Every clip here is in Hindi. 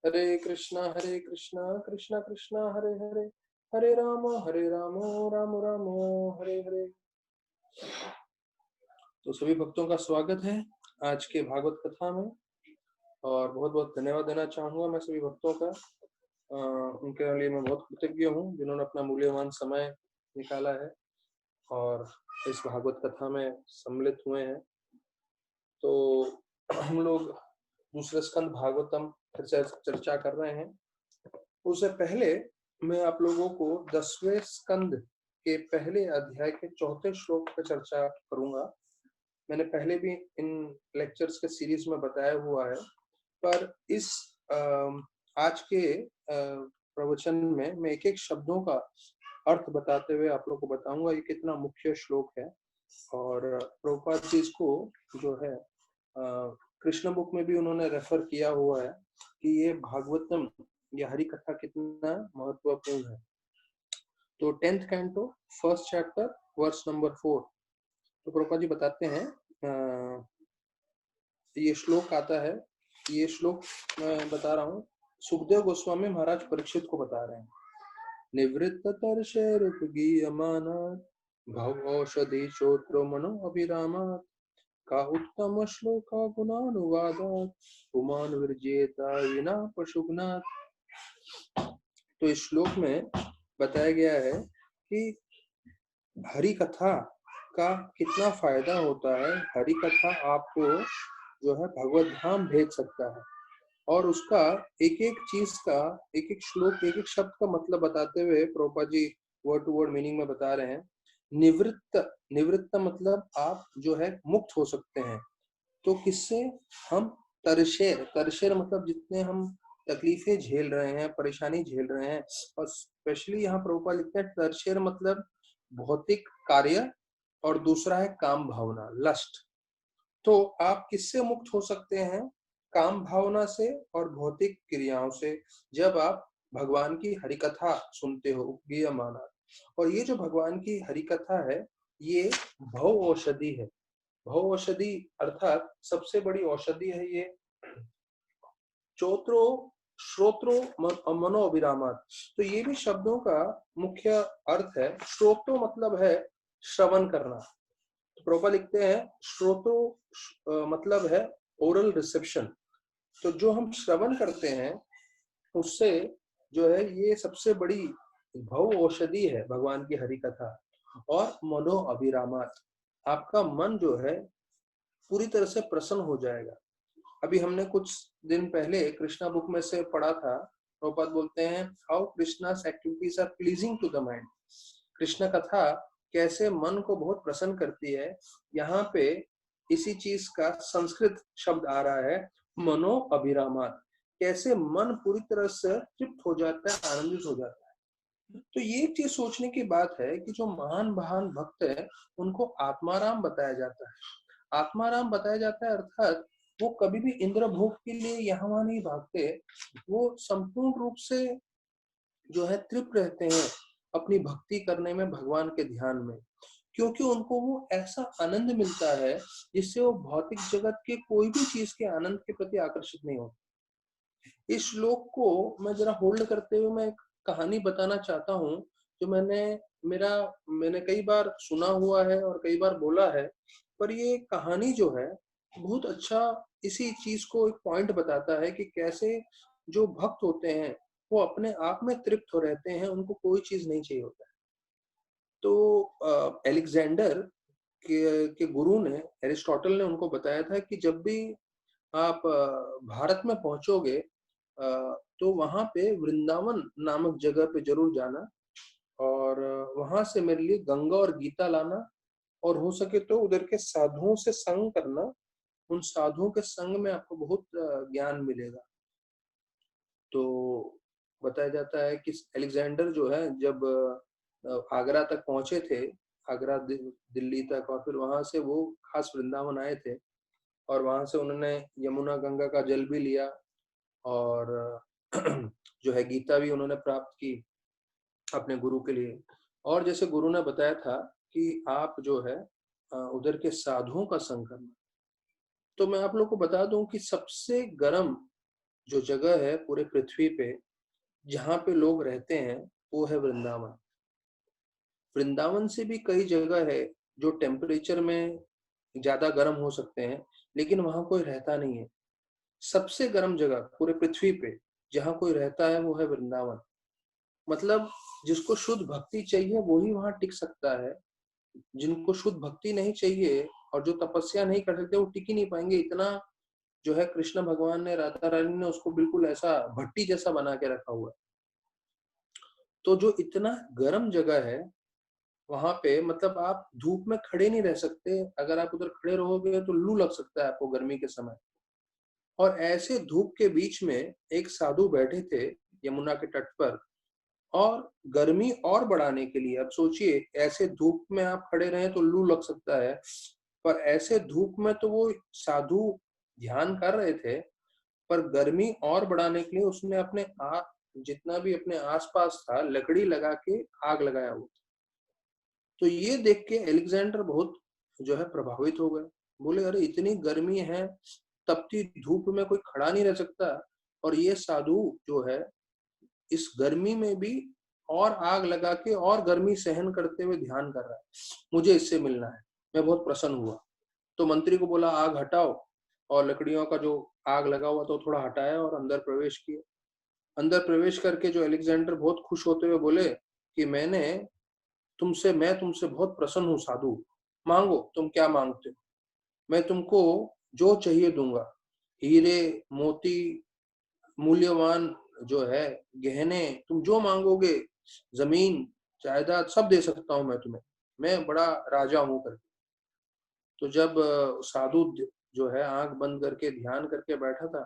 हरे कृष्णा कृष्णा कृष्णा हरे हरे, हरे राम राम राम हरे हरे। तो सभी भक्तों का स्वागत है आज के भागवत कथा में, और बहुत बहुत धन्यवाद देना चाहूंगा मैं सभी भक्तों का। उनके लिए मैं बहुत कृतज्ञ हूँ जिन्होंने अपना मूल्यवान समय निकाला है और इस भागवत कथा में सम्मिलित हुए हैं। तो हम लोग दूसरे स्कंद भागवतम पर चर्चा कर रहे हैं। उससे पहले मैं आप लोगों को 10वें स्कंद के पहले अध्याय के 4थे श्लोक पर चर्चा करूंगा। मैंने पहले भी इन लेक्चर्स के सीरीज में बताया हुआ है, पर इस आज के प्रवचन में मैं एक एक शब्दों का अर्थ बताते हुए आप लोगों को बताऊंगा ये कितना मुख्य श्लोक है। और प्रभुपाद जी इसको जो है कृष्ण बुक में भी उन्होंने रेफर किया हुआ है कि ये भागवतम, ये हरि कथा कितना महत्वपूर्ण है। तो 10th canto 1st chapter verse number 4, तो प्रभुपाद जी बताते हैं, ये श्लोक आता है। ये श्लोक मैं बता रहा हूँ, सुखदेव गोस्वामी महाराज परीक्षित को बता रहे हैं। निवृत्त तरशे रूप गीयमाना भव औषधि श्रोत्रो मनो अभिरामात् का उत्तम श्लोका गुणानुवादात् पुमान विरजेता विना पशुघ्नात्। तो इस श्लोक में बताया गया है कि हरि कथा का कितना फायदा होता है। हरि कथा आपको जो है भगवत धाम भेज सकता है, और उसका एक एक चीज का, एक एक श्लोक, एक एक शब्द का मतलब बताते हुए Prabhupada ji word to word meaning में बता रहे हैं। निवृत्त, निवृत्त मतलब आप जो है मुक्त हो सकते हैं। तो किससे? हम तरशेर, तरशेर मतलब जितने हम तकलीफें झेल रहे हैं, परेशानी झेल रहे हैं, और स्पेशली यहाँ प्रभुपाद लिखते हैं तरशेर मतलब भौतिक कार्य, और दूसरा है काम भावना, लस्ट। तो आप किससे मुक्त हो सकते हैं? काम भावना से और भौतिक क्रियाओं से, जब आप भगवान की हरिकथा सुनते हो उपगीयमाना। और ये जो भगवान की हरिकथा है ये भव औषधि है। भव औषधि अर्थात सबसे बड़ी औषधि है ये। चौत्रो श्रोत्रो मनो अभिरामात, तो ये भी शब्दों का मुख्य अर्थ है। श्रोत्रो मतलब है श्रवण करना। तो प्रभुपाद लिखते हैं श्रोत्रो मतलब है ओरल रिसेप्शन। तो जो हम श्रवण करते हैं उससे जो है ये सबसे बड़ी भव औषधि है भगवान की हरि कथा। और मनो अभिरामात, आपका मन जो है पूरी तरह से प्रसन्न हो जाएगा। अभी हमने कुछ दिन पहले कृष्णा बुक में से पढ़ा था। प्रभुपाद बोलते हैं how Krishna's activities are pleasing to the mind. Krishna कथा कैसे मन को बहुत प्रसन्न करती है। यहाँ पे इसी चीज का संस्कृत शब्द आ रहा है मनो अभिरामात। कैसे मन पूरी तरह से तृप्त हो जाता है, आनंदित हो जाता है। तो ये एक चीज सोचने की बात है कि जो महान महान भक्त है उनको आत्माराम बताया जाता है। आत्माराम बताया जाता है अर्थात वो कभी भी इंद्र भोग के लिए यहाँ वहां नहीं भागते। वो संपूर्ण रूप से जो है तृप्त रहते हैं अपनी भक्ति करने में, भगवान के ध्यान में, क्योंकि उनको वो ऐसा आनंद मिलता है जिससे वो भौतिक जगत के कोई भी चीज के आनंद के प्रति आकर्षित नहीं होते। इस श्लोक को मैं जरा होल्ड करते हुए मैं एक कहानी बताना चाहता हूँ जो मैंने कई बार सुना हुआ है और कई बार बोला है। पर ये कहानी जो है बहुत अच्छा इसी चीज को एक पॉइंट बताता है कि कैसे जो भक्त होते हैं वो अपने आप में तृप्त हो रहते हैं, उनको कोई चीज नहीं चाहिए होता है। तो एलेक्जेंडर के गुरु ने, एरिस्टोटल ने उनको बताया था कि जब भी आप भारत में पहुंचोगे तो वहां पे वृंदावन नामक जगह पे जरूर जाना, और वहां से मेरे लिए गंगा और गीता लाना, और हो सके तो उधर के साधुओं से संग करना। उन साधुओं के संग में आपको बहुत ज्ञान मिलेगा। तो बताया जाता है कि अलेक्जेंडर जो है जब आगरा तक पहुंचे थे, आगरा दिल्ली तक, और फिर वहां से वो खास वृंदावन आए थे, और वहां से उन्होंने यमुना गंगा का जल भी लिया, और जो है गीता भी उन्होंने प्राप्त की अपने गुरु के लिए। और जैसे गुरु ने बताया था कि आप जो है उधर के साधुओं का संग करना। तो मैं आप लोग को बता दूं कि सबसे गर्म जो जगह है पूरे पृथ्वी पे जहाँ पे लोग रहते हैं वो है वृंदावन। वृंदावन से भी कई जगह है जो टेम्परेचर में ज्यादा गर्म हो सकते हैं, लेकिन वहां कोई रहता नहीं है। सबसे गर्म जगह पूरे पृथ्वी पे जहाँ कोई रहता है वो है वृंदावन। मतलब जिसको शुद्ध भक्ति चाहिए वो ही वहां टिक सकता है। जिनको शुद्ध भक्ति नहीं चाहिए और जो तपस्या नहीं कर सकते वो टिक ही नहीं पाएंगे। इतना जो है कृष्ण भगवान ने, राधा रानी ने उसको बिल्कुल ऐसा भट्टी जैसा बना के रखा हुआ है। तो जो इतना गर्म जगह है वहां पे, मतलब आप धूप में खड़े नहीं रह सकते। अगर आप उधर खड़े रहोगे तो लू लग सकता है आपको गर्मी के समय। और ऐसे धूप के बीच में एक साधु बैठे थे यमुना के तट पर। और गर्मी और बढ़ाने के लिए, अब सोचिए ऐसे धूप में आप खड़े रहे तो लू लग सकता है, पर ऐसे धूप में तो वो साधु ध्यान कर रहे थे। पर गर्मी और बढ़ाने के लिए उसने अपने जितना भी अपने आसपास था लकड़ी लगा के आग लगाया हुआ। तो ये देख के एलेक्जेंडर बहुत जो है प्रभावित हो गए। बोले अरे इतनी गर्मी है, तपती धूप में कोई खड़ा नहीं रह सकता, और ये साधु जो है इस गर्मी में भी और आग लगा के और गर्मी सहन करते हुए ध्यान कर रहा है। मुझे इससे मिलना है। मैं बहुत प्रसन्न हुआ। तो मंत्री को बोला आग हटाओ, और लकड़ियों का जो आग लगा हुआ तो थोड़ा हटाया और अंदर प्रवेश किया। अंदर प्रवेश करके जो एलेक्जेंडर बहुत खुश होते हुए बोले कि मैं तुमसे बहुत प्रसन्न हूँ साधु। मांगो, तुम क्या मांगते हो, मैं तुमको जो चाहिए दूंगा। हीरे मोती, मूल्यवान जो है गहने, तुम जो मांगोगे, जमीन जायदाद सब दे सकता हूं मैं तुम्हें। मैं बड़ा राजा हूं करके। तो जब साधु जो है आंख बंद करके ध्यान करके बैठा था,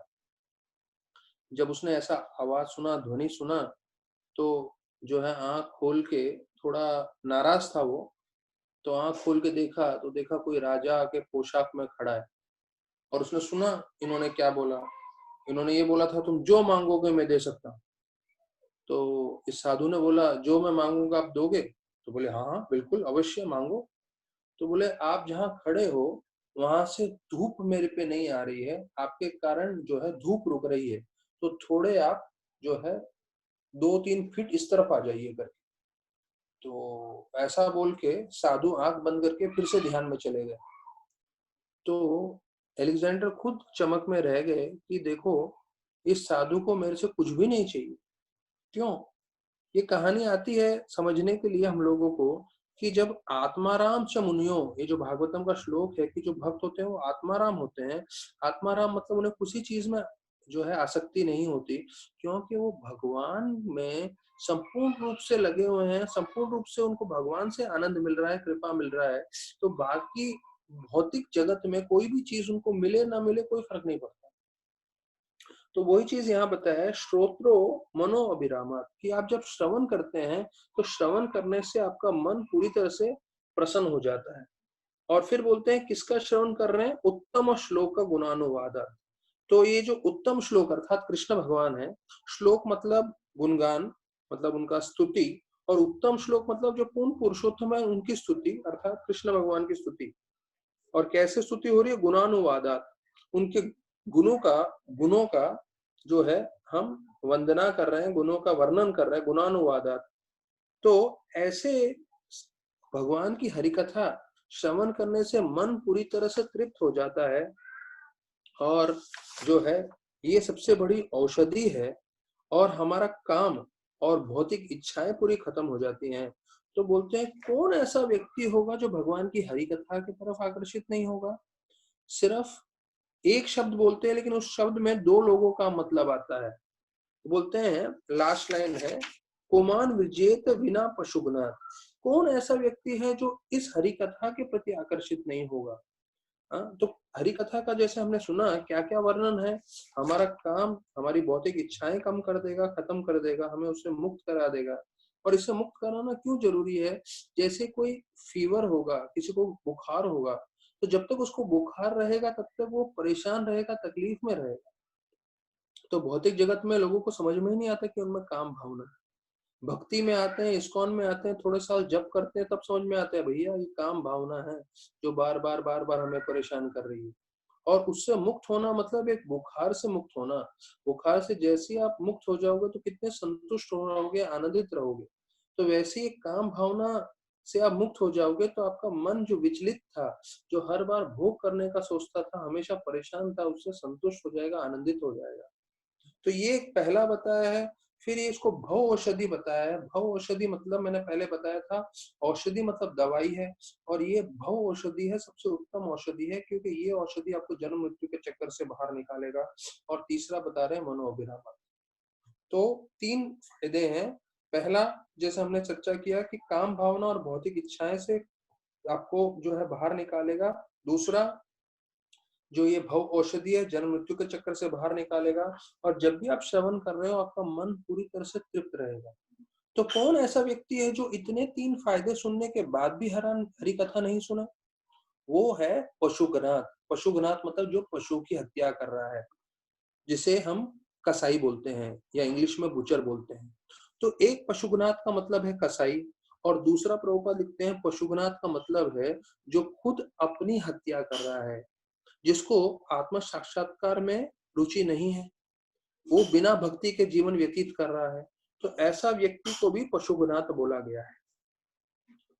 जब उसने ऐसा आवाज सुना, ध्वनि सुना, तो जो है आंख खोल के, थोड़ा नाराज था वो, तो आंख खोल के देखा तो देखा कोई राजा के पोशाक में खड़ा है। और उसने सुना इन्होंने क्या बोला। इन्होंने ये बोला था तुम जो मांगोगे मैं दे सकता हूँ। तो इस साधु ने बोला जो मैं मांगूंगा आप दोगे। तो बोले हाँ हाँ बिल्कुल अवश्य मांगो। तो बोले आप जहाँ खड़े हो वहां से धूप मेरे पे नहीं आ रही है, आपके कारण जो है धूप रुक रही है, तो थोड़े आप जो है 2-3 फीट इस तरफ आ जाइए करके। तो ऐसा बोल के साधु आंख बंद करके फिर से ध्यान में चले गए। तो एलेक्जेंडर खुद चमक में रह गए कि देखो इस साधु को मेरे से कुछ भी नहीं चाहिए। क्यों? ये कहानी आती है समझने के लिए हम लोगों को कि जब आत्माराम च मुनियो, ये जो भागवतम का श्लोक है कि जो भक्त होते हैं वो आत्माराम होते हैं। आत्माराम मतलब उन्हें किसी चीज में जो है आसक्ति नहीं होती, क्योंकि वो भगवान में संपूर्ण रूप से लगे हुए हैं। संपूर्ण रूप से उनको भगवान से आनंद मिल रहा है, कृपा मिल रहा है। तो बाकी भौतिक जगत में कोई भी चीज उनको मिले ना मिले कोई फर्क नहीं पड़ता। तो वही चीज यहाँ बताया है, श्रोत्रो मनो अभिरामात, कि आप जब श्रवण करते हैं तो श्रवण करने से आपका मन पूरी तरह से प्रसन्न हो जाता है। और फिर बोलते हैं किसका श्रवण कर रहे हैं, उत्तम श्लोक का गुणानुवाद। तो ये जो उत्तम श्लोक अर्थात कृष्ण भगवान है, श्लोक मतलब गुणगान, मतलब उनका स्तुति, और उत्तम श्लोक मतलब जो पूर्ण पुरुषोत्तम है उनकी स्तुति अर्थात कृष्ण भगवान की स्तुति। और कैसे स्तुति हो रही है, गुणानुवादात, उनके गुणों का जो है हम वंदना कर रहे हैं, गुणों का वर्णन कर रहे हैं, गुणानुवादात। तो ऐसे भगवान की हरिकथा श्रवण करने से मन पूरी तरह से तृप्त हो जाता है। और जो है ये सबसे बड़ी औषधि है, और हमारा काम और भौतिक इच्छाएं पूरी खत्म हो जाती हैं। तो बोलते हैं कौन ऐसा व्यक्ति होगा जो भगवान की हरि कथा की तरफ आकर्षित नहीं होगा। सिर्फ एक शब्द बोलते हैं लेकिन उस शब्द में दो लोगों का मतलब आता है। बोलते हैं लास्ट लाइन है, कुमान विजेत बिना पशुगुना। कौन ऐसा व्यक्ति है जो इस हरि कथा के प्रति आकर्षित नहीं होगा। तो हरि कथा का जैसे हमने सुना क्या क्या वर्णन है, हमारा काम हमारी भौतिक इच्छाएं कम कर देगा, खत्म कर देगा, हमें उससे मुक्त करा देगा। और इससे मुक्त कराना क्यों जरूरी है, जैसे कोई फीवर होगा, किसी को बुखार होगा, तो जब तक उसको बुखार रहेगा तब तक वो परेशान रहेगा, तकलीफ में रहेगा। तो भौतिक जगत में लोगों को समझ में ही नहीं आता कि उनमें काम भावना है। भक्ति में आते हैं, इस्कॉन में आते हैं, थोड़े साल जप करते हैं, तब समझ में आता है भैया ये काम भावना है जो बार बार हमें परेशान कर रही है। और उससे मुक्त होना मतलब एक बुखार से मुक्त होना। बुखार से जैसे ही आप मुक्त हो जाओगे तो कितने संतुष्ट हो रहोगे, आनंदित रहोगे। तो वैसे ही काम भावना से आप मुक्त हो जाओगे तो आपका मन जो विचलित था, जो हर बार भोग करने का सोचता था, हमेशा परेशान था, उससे संतुष्ट हो जाएगा, आनंदित हो जाएगा। तो ये एक पहला बताया है। फिर ये इसको भव औषधि बताया है। भव औषधि मतलब मैंने पहले बताया था, औषधि मतलब दवाई है, और ये भव औषधि है, सबसे उत्तम औषधि है, क्योंकि ये औषधि आपको जन्म मृत्यु के चक्कर से बाहर निकालेगा। और तीसरा बता रहे हैं मनोअभिराम। तो 3 फायदे हैं। पहला, जैसे हमने चर्चा किया कि काम भावना और भौतिक इच्छाएं से आपको जो है बाहर निकालेगा। दूसरा, जो ये भव औषधि है, जन्म मृत्यु के चक्कर से बाहर निकालेगा। और जब भी आप श्रवण कर रहे हो, आपका मन पूरी तरह से तृप्त रहेगा। तो कौन ऐसा व्यक्ति है जो इतने 3 फायदे सुनने के बाद भी हरि कथा नहीं सुना? वो है पशुघ्नाथ। पशुघ्नाथ मतलब जो पशु की हत्या कर रहा है, जिसे हम कसाई बोलते हैं या इंग्लिश में बुचर बोलते हैं। तो एक पशुघ्नाथ का मतलब है कसाई, और दूसरा प्रभुपाद लिखते हैं पशुघ्नाथ का मतलब है जो खुद अपनी हत्या कर रहा है, जिसको आत्म साक्षात्कार में रुचि नहीं है, वो बिना भक्ति के जीवन व्यतीत कर रहा है। तो ऐसा व्यक्ति को भी पशुघ्नाथ बोला गया है।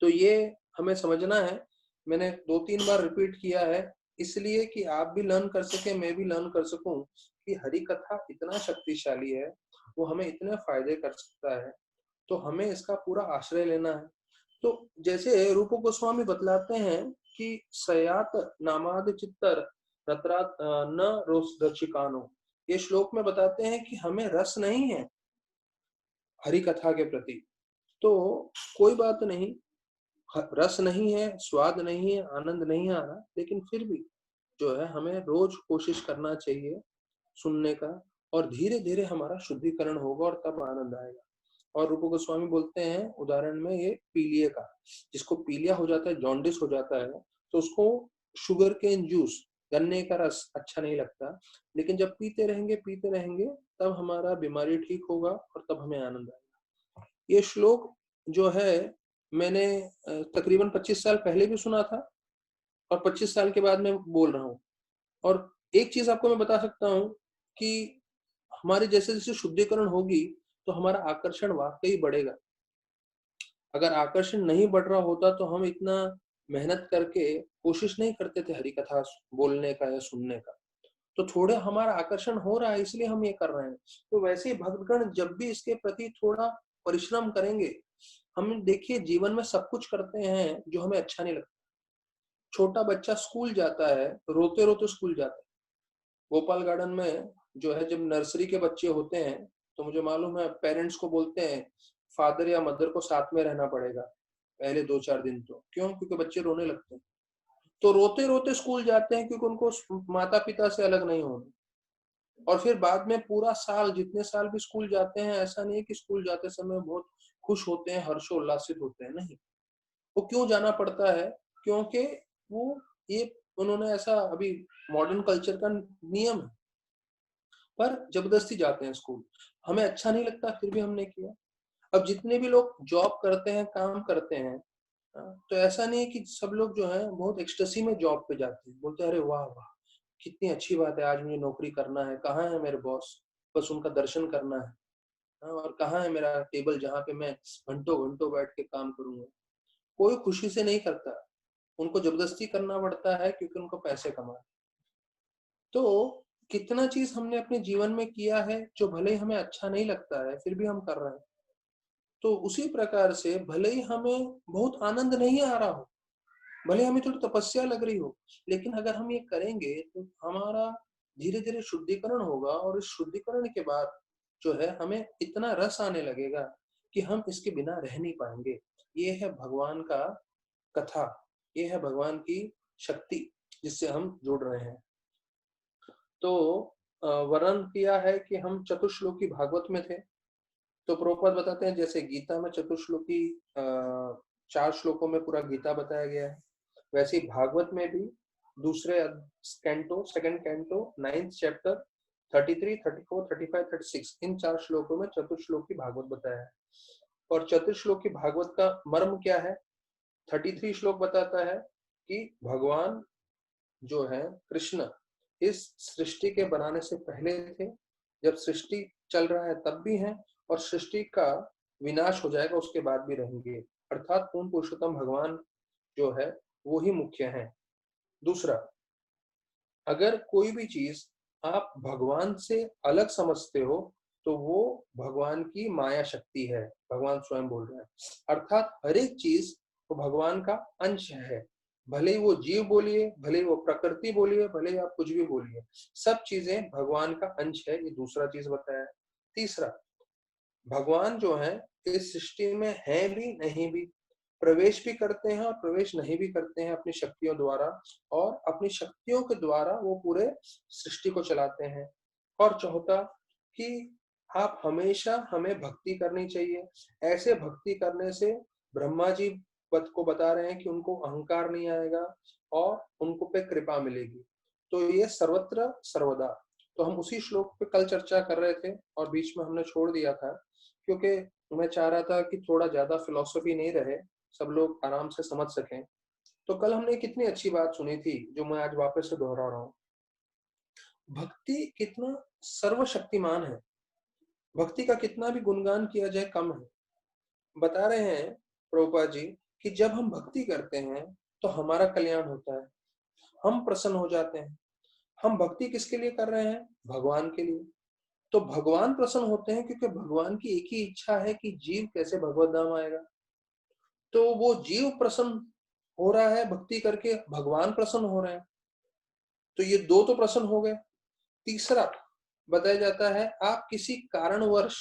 तो ये हमें समझना है। मैंने 2-3 बार रिपीट किया है, इसलिए कि आप भी लर्न कर सके, मैं भी लर्न कर सकूं कि हरि कथा इतना शक्तिशाली है, वो हमें इतने फायदे कर सकता है। तो हमें इसका पूरा आश्रय लेना है। तो जैसे रूप गोस्वामी बतलाते हैं कि सयात नामाद चित्तर रतरात न रोस रचिकानो, ये श्लोक में बताते हैं कि हमें रस नहीं है हरि कथा के प्रति। तो कोई बात नहीं, रस नहीं है, स्वाद नहीं है, आनंद नहीं आ रहा, लेकिन फिर भी जो है हमें रोज कोशिश करना चाहिए सुनने का, और धीरे धीरे हमारा शुद्धिकरण होगा और तब आनंद आएगा। और रूप गोस्वामी बोलते हैं उदाहरण में ये पीलिया का, जिसको पीलिया हो जाता है, जॉन्डिस हो जाता है, तो उसको शुगर केन जूस, गन्ने का रस अच्छा नहीं लगता, लेकिन जब पीते रहेंगे तब हमारा बीमारी ठीक होगा और तब हमें आनंद आएगा। ये श्लोक जो है मैंने तकरीबन 25 साल पहले भी सुना था, और 25 साल के बाद मैं बोल रहा हूँ। और एक चीज आपको मैं बता सकता हूँ कि हमारे जैसे जैसे शुद्धिकरण होगी तो हमारा आकर्षण वाकई बढ़ेगा। अगर आकर्षण नहीं बढ़ रहा होता तो हम इतना मेहनत करके कोशिश नहीं करते थे हरि कथा बोलने का या सुनने का। तो थोड़ा हमारा आकर्षण हो रहा है, इसलिए हम ये कर रहे हैं। तो वैसे ही भक्तगण जब भी इसके प्रति थोड़ा परिश्रम करेंगे, हम देखिए जीवन में सब कुछ करते हैं जो हमें अच्छा नहीं लगता। छोटा बच्चा स्कूल जाता है, रोते रोते स्कूल जाता है। गोपाल गार्डन में जो है, जब नर्सरी के बच्चे होते हैं तो मुझे मालूम है पेरेंट्स को बोलते हैं फादर या मदर को साथ में रहना पड़ेगा पहले 2-4 दिन। तो क्यों? क्योंकि बच्चे रोने लगते हैं। तो रोते रोते स्कूल जाते हैं क्योंकि उनको माता पिता से अलग नहीं होना। और फिर बाद में पूरा साल, जितने साल भी स्कूल जाते हैं, ऐसा नहीं है कि स्कूल जाते समय बहुत खुश होते हैं, हर्षोल्लासित होते हैं, नहीं। वो क्यों जाना पड़ता है? क्योंकि वो ये उन्होंने ऐसा अभी मॉडर्न कल्चर का नियम है, पर जबरदस्ती जाते हैं स्कूल। हमें अच्छा नहीं लगता फिर भी हमने किया। अब जितने भी लोग जॉब करते हैं, काम करते हैं, तो ऐसा नहीं है कि सब लोग जो है बहुत एक्सटेसी में जॉब पे जाते हैं, बोलते हैं अरे वाह वाह कितनी अच्छी बात है, आज मुझे नौकरी करना है, कहाँ है मेरे बॉस, बस उनका दर्शन करना है। और कहाँ है मेरा टेबल जहाँ पे मैं घंटों घंटों बैठ के काम करूंगा। कोई खुशी से नहीं करता, उनको जबरदस्ती करना पड़ता है क्योंकि उनको पैसे कमाने। तो कितना चीज हमने अपने जीवन में किया है जो भले ही हमें अच्छा नहीं लगता है फिर भी हम कर रहे हैं। तो उसी प्रकार से भले ही हमें बहुत आनंद नहीं आ रहा हो, भले हमें थोड़ी तपस्या लग रही हो, लेकिन अगर हम ये करेंगे तो हमारा धीरे धीरे शुद्धिकरण होगा, और इस शुद्धिकरण के बाद जो है हमें इतना रस आने लगेगा कि हम इसके बिना रह नहीं पाएंगे। ये है भगवान का कथा, ये है भगवान की शक्ति जिससे हम जुड़ रहे हैं। तो वर्णन किया है कि हम चतुश्लोकी भागवत में थे। तो प्रभुपाद बताते हैं जैसे गीता में चतुश्लोकी 4 श्लोकों में पूरा गीता बताया गया है, वैसे ही भागवत में भी दूसरे canto, second canto, 9th chapter 33, 34, 35, 36 इन 4 श्लोकों में चतुश्लोकी भागवत बताया है। और चतुश्लोकी भागवत का मर्म क्या है? 33 श्लोक बताता है कि भगवान जो है कृष्ण इस सृष्टि के बनाने से पहले थे, जब सृष्टि चल रहा है तब भी हैं, और सृष्टि का विनाश हो जाएगा उसके बाद भी रहेंगे। अर्थात पूर्ण पुरुषोत्तम भगवान जो है वो ही मुख्य है। दूसरा, अगर कोई भी चीज आप भगवान से अलग समझते हो तो वो भगवान की माया शक्ति है, भगवान स्वयं बोल रहे हैं। अर्थात हर एक चीज वो भगवान का अंश है, भले ही वो जीव बोलिए, भले ही वो प्रकृति बोलिए, भले ही आप कुछ भी बोलिए, सब चीजें भगवान का अंश है। ये दूसरा चीज बताया। तीसरा, भगवान जो है इस सृष्टि में है भी नहीं भी, प्रवेश भी करते हैं और प्रवेश नहीं भी करते हैं अपनी शक्तियों द्वारा, और अपनी शक्तियों के द्वारा वो पूरे सृष्टि को चलाते हैं। और चौथा, कि आप हमेशा हमें भक्ति करनी चाहिए। ऐसे भक्ति करने से ब्रह्मा जी को बता रहे हैं कि उनको अहंकार नहीं आएगा और उनको पे कृपा मिलेगी। तो ये सर्वत्र सर्वदा। तो हम उसी श्लोक पे कल चर्चा कर रहे थे और बीच में हमने छोड़ दिया था, क्योंकि मैं चाह रहा था कि थोड़ा ज्यादा फिलॉसफी नहीं रहे, सब लोग आराम से समझ सकें। तो कल हमने कितनी अच्छी बात सुनी थी जो मैं आज वापस से दोहरा रहा हूँ। भक्ति कितना सर्वशक्तिमान है, भक्ति का कितना भी गुणगान किया जाए कम है। बता रहे हैं प्रभुपाद जी कि जब हम भक्ति करते हैं तो हमारा कल्याण होता है, हम प्रसन्न हो जाते हैं। हम भक्ति किसके लिए कर रहे हैं? भगवान के लिए। तो भगवान प्रसन्न होते हैं क्योंकि भगवान की एक ही इच्छा है कि जीव कैसे भगवत धाम आएगा। तो वो जीव प्रसन्न हो रहा है भक्ति करके, भगवान प्रसन्न हो रहे हैं। तो ये दो तो प्रसन्न हो गए। तीसरा बताया जाता है, आप किसी कारणवश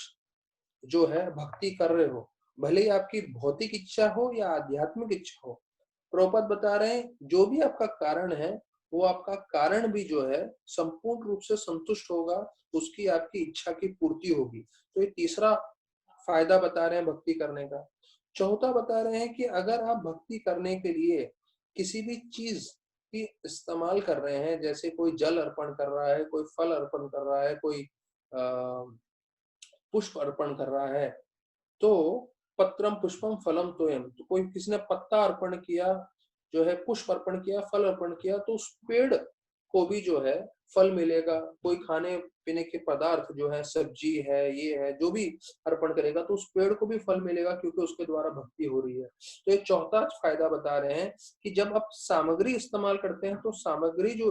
जो है भक्ति कर रहे हो, भले ही आपकी भौतिक इच्छा हो या आध्यात्मिक इच्छा हो, प्रभुपाद बता रहे हैं जो भी आपका कारण है वो आपका कारण भी जो है संपूर्ण रूप से संतुष्ट होगा, उसकी आपकी इच्छा की पूर्ति होगी। तो ये तीसरा फायदा बता रहे हैं भक्ति करने का। चौथा बता रहे हैं कि अगर आप भक्ति करने के लिए किसी भी चीज की इस्तेमाल कर रहे हैं, जैसे कोई जल अर्पण कर रहा है, कोई फल अर्पण कर रहा है, कोई पुष्प अर्पण कर रहा है, तो पत्रम पुष्पम फलम तोयम, तो कोई किसी ने पत्ता अर्पण किया, जो है पुष्प अर्पण किया, फल अर्पण किया, तो उस पेड़ को भी जो है फल मिलेगा। कोई खाने पीने के पदार्थ जो है, सब्जी है, ये है, जो भी अर्पण करेगा तो उस पेड़ को भी फल मिलेगा क्योंकि उसके द्वारा भक्ति हो रही है। तो ये चौथा फायदा बता रहे हैं कि जब आप सामग्री इस्तेमाल करते हैं तो सामग्री जो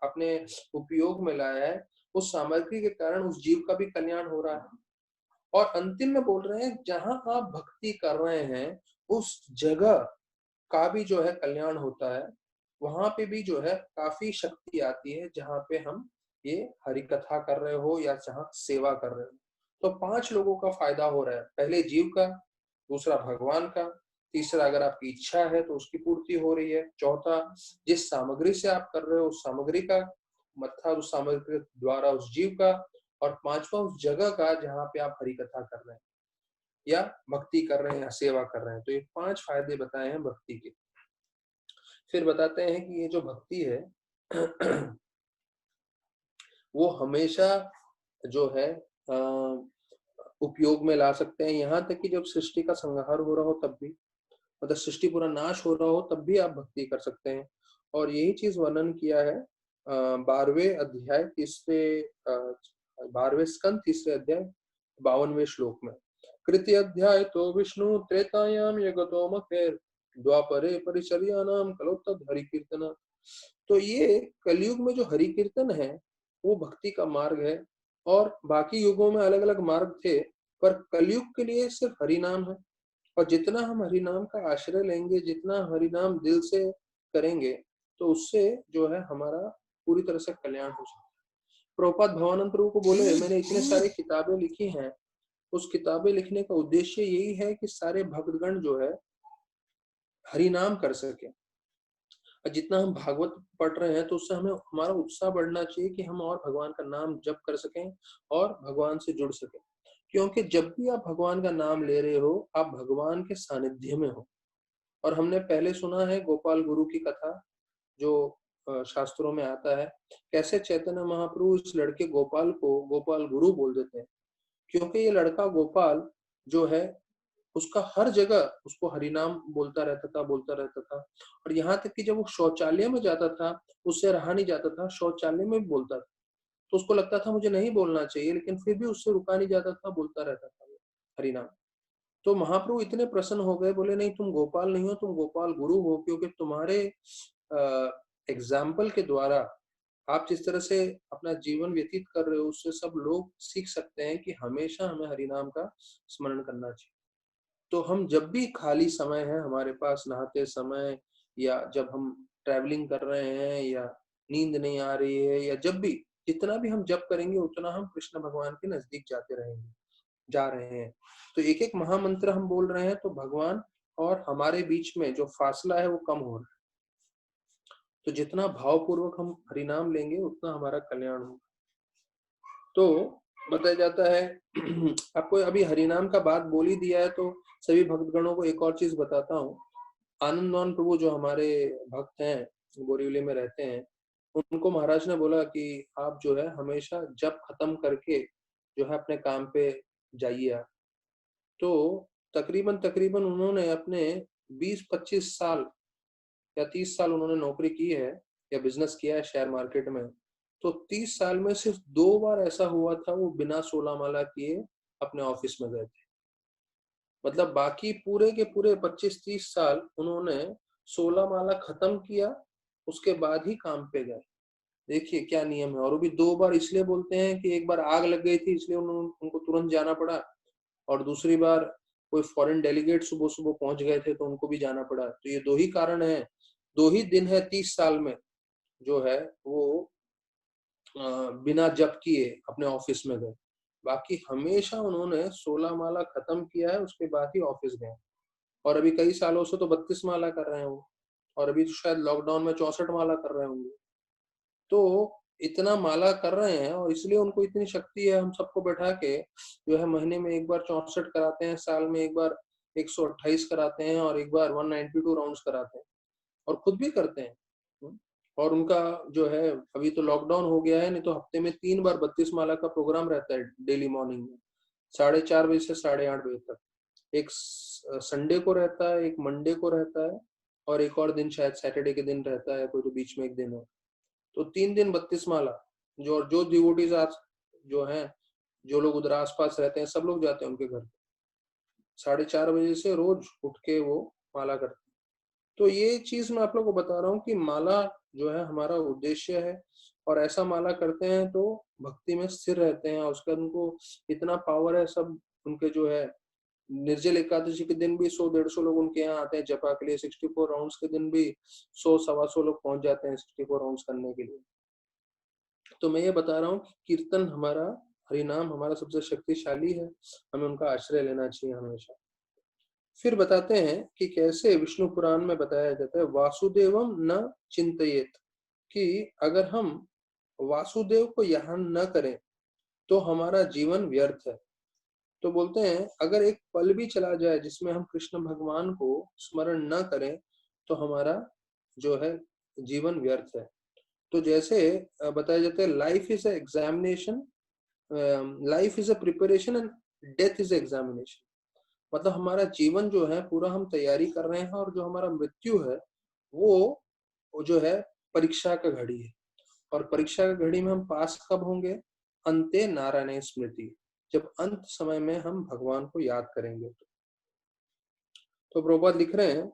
अपने उपयोग में लाया है, उस सामग्री के कारण उस जीव का भी कल्याण हो रहा है। और अंतिम में बोल रहे हैं जहां आप भक्ति कर रहे हैं उस जगह का भी जो है कल्याण होता है, वहां पे भी जो है काफी शक्ति आती है जहां पे हम ये हरि कथा कर रहे हो या जहां सेवा कर रहे हो। तो 5 लोगों का फायदा हो रहा है, पहले जीव का, दूसरा भगवान का, तीसरा अगर आपकी इच्छा है तो उसकी पूर्ति हो रही है, चौथा जिस सामग्री से आप कर रहे हो उस सामग्री का, मत्था उस सामग्री द्वारा उस जीव का, और पांचवा उस जगह का जहां पे आप हरि कथा कर रहे हैं या भक्ति कर रहे हैं या सेवा कर रहे हैं। तो ये 5 फायदे बताए हैं भक्ति के। फिर बताते हैं कि ये जो भक्ति है वो हमेशा जो है उपयोग में ला सकते हैं, यहाँ तक कि जब सृष्टि का संहार हो रहा हो तब भी, मतलब सृष्टि पूरा नाश हो रहा हो तब भी आप भक्ति कर सकते हैं। और यही चीज वर्णन किया है 12वें अध्याय 12वें स्कंद 3 अध्याय 52वें श्लोक में। कृति अध्याय तो विष्णु त्रेतायाम यगतो मखेर द्वापरे परिचर्यानाम कलो तद हरि कीर्तन। तो ये कलयुग में जो हरि कीर्तन है वो भक्ति का मार्ग है, और बाकी युगों में अलग अलग मार्ग थे, पर कलयुग के लिए सिर्फ हरि नाम है। और जितना हम हरि नाम का आश्रय लेंगे, जितना हरि नाम दिल से करेंगे, तो उससे जो है हमारा पूरी तरह से कल्याण हो सकता है। प्रभुपाद भवानंद प्रभु को बोले, मैंने इतने सारी किताबें लिखी हैं, उस किताबें लिखने का उद्देश्य यही है कि सारे भक्तगण जो है हरि नाम कर सके। और जितना हम भागवत पढ़ रहे हैं तो उससे हमें हमारा उत्साह बढ़ना चाहिए कि हम और भगवान का नाम जप कर सकें और भगवान से जुड़ सकें। क्योंकि जब भी आप भगवान का नाम ले रहे हो आप भगवान के सानिध्य में हो। और हमने पहले सुना है गोपाल गुरु की कथा, जो शास्त्रों में आता है, कैसे चैतन्य महाप्रभु इस लड़के गोपाल को गोपाल गुरु बोल देते हैं, क्योंकि ये लड़का गोपाल जो है उसका हर जगह उसको हरिनाम बोलता रहता था। और यहाँ तक कि जब वो शौचालय में जाता था, उससे रहा नहीं जाता था, शौचालय में भी बोलता था। तो उसको लगता था मुझे नहीं बोलना चाहिए, लेकिन फिर भी उससे रुका नहीं जाता था, बोलता रहता था वो हरिनाम। तो महाप्रभु इतने प्रसन्न हो गए, बोले नहीं तुम गोपाल नहीं हो, तुम गोपाल गुरु हो, क्योंकि तुम्हारे एग्जाम्पल के द्वारा आप जिस तरह से अपना जीवन व्यतीत कर रहे हो, उससे सब लोग सीख सकते हैं कि हमेशा हमें हरिनाम का स्मरण करना चाहिए। तो हम जब भी खाली समय है हमारे पास, नहाते समय या जब हम ट्रैवलिंग कर रहे हैं या नींद नहीं आ रही है, या जब भी जितना भी हम जप करेंगे उतना हम कृष्ण भगवान के नजदीक जाते रहेंगे, जा रहे हैं। तो एक एक महामंत्र हम बोल रहे हैं तो भगवान और हमारे बीच में जो फासला है वो कम हो रहा है। तो जितना भावपूर्वक हम हरिनाम लेंगे उतना हमारा कल्याण होगा। तो बताया जाता है आपको अभी हरिनाम का बात बोल ही दिया है, तो सभी भक्तगणों को एक और चीज बताता हूँ। आनंदमोहन प्रभु जो हमारे भक्त हैं, बोरीवली में रहते हैं, उनको महाराज ने बोला कि आप जो है हमेशा जप खत्म करके जो है अपने काम पे जाइए आप। तो तकरीबन तकरीबन उन्होंने अपने 20-25 साल या 30 साल उन्होंने नौकरी की है या बिजनेस किया है शेयर मार्केट में। तो 30 साल में सिर्फ 2 बार ऐसा हुआ था वो बिना 16 माला किए अपने ऑफिस में गए थे। मतलब बाकी पूरे के पूरे 25-30 साल उन्होंने 16 माला खत्म किया, उसके बाद ही काम पे गए। देखिए क्या नियम है। और वो भी 2 बार इसलिए बोलते हैं कि एक बार आग लग गई थी इसलिए उनको तुरंत जाना पड़ा, और दूसरी बार कोई फॉरेन डेलीगेट सुबह सुबह पहुंच गए थे तो उनको भी जाना पड़ा। तो ये 2 ही कारण है, 2 ही दिन है 30 साल में जो है वो बिना जप किए अपने ऑफिस में गए। बाकी हमेशा उन्होंने 16 माला खत्म किया है, उसके बाद ही ऑफिस गए। और अभी कई सालों से तो 32 माला कर रहे हैं वो, और अभी तो शायद लॉकडाउन में 64 माला कर रहे होंगे। तो इतना माला कर रहे हैं और इसलिए उनको इतनी शक्ति है। हम सबको बैठा के जो है महीने में एक बार 64 कराते हैं, साल में एक बार 128 कराते हैं, और एक बार 192 राउंड्स कराते हैं, और खुद भी करते हैं। और उनका जो है अभी तो लॉकडाउन हो गया है, नहीं तो हफ्ते में 3 बार 32 माला का प्रोग्राम रहता है डेली मॉर्निंग में, 4:30 बजे से 8:30 बजे तक। एक संडे को रहता है, एक मंडे को रहता है, और एक और दिन शायद सैटरडे के दिन रहता है, कोई तो बीच में एक दिन है। तो 3 दिन 32 माला। जो डिवोटीज आज जो है, जो लोग उधर आसपास रहते हैं, सब लोग जाते हैं उनके घर। 4:30 बजे से रोज उठ के वो माला करते हैं। तो ये चीज मैं आप लोग को बता रहा हूँ कि माला जो है हमारा उद्देश्य है, और ऐसा माला करते हैं तो भक्ति में स्थिर रहते हैं, और उसका उनको इतना पावर है। सब उनके जो है निर्जल एकादशी के दिन भी 100-150 लोग उनके यहाँ आते हैं जपा के लिए, 64 राउंड्स के दिन भी 100-125 लोग पहुंच जाते हैं 64 राउंड्स करने के लिए। तो मैं ये बता रहा हूँ कि कीर्तन हमारा, हरिनाम हमारा सबसे शक्तिशाली है, हमें उनका आश्रय लेना चाहिए हमेशा। फिर बताते हैं कि कैसे विष्णु पुराण में बताया जाता है वासुदेवम न चिंतयेत, कि अगर हम वासुदेव को यहाँ न करें तो हमारा जीवन व्यर्थ है। तो बोलते हैं अगर एक पल भी चला जाए जिसमें हम कृष्ण भगवान को स्मरण न करें तो हमारा जो है जीवन व्यर्थ है। तो जैसे बताया जाता है life is a examination, life is a preparation and death is examination. मतलब हमारा जीवन जो है पूरा हम तैयारी कर रहे हैं, और जो हमारा मृत्यु है वो जो है परीक्षा का घड़ी है। और परीक्षा की घड़ी में हम पास कब होंगे? अंते नारायण स्मृति, जब अंत समय में हम भगवान को याद करेंगे। तो प्रभुपाद लिख रहे हैं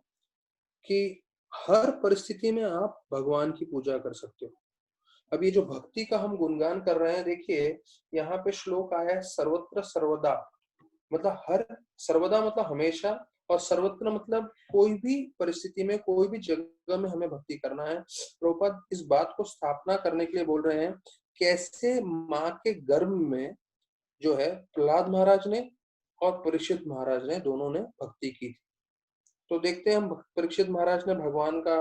कि हर परिस्थिति में आप भगवान की पूजा कर सकते हो। अब ये जो भक्ति का हम गुणगान कर रहे हैं, देखिए यहाँ पे श्लोक आया है सर्वत्र सर्वदा, मतलब हर, सर्वदा मतलब हमेशा, और सर्वत्र मतलब कोई भी परिस्थिति में कोई भी जगह में हमें भक्ति करना है। प्रभुपाद इस बात को स्थापना करने के लिए बोल रहे हैं कैसे माँ के गर्भ में जो है प्रहलाद महाराज ने और परीक्षित महाराज ने दोनों ने भक्ति की थी। तो देखते हैं हम, परीक्षित महाराज ने भगवान का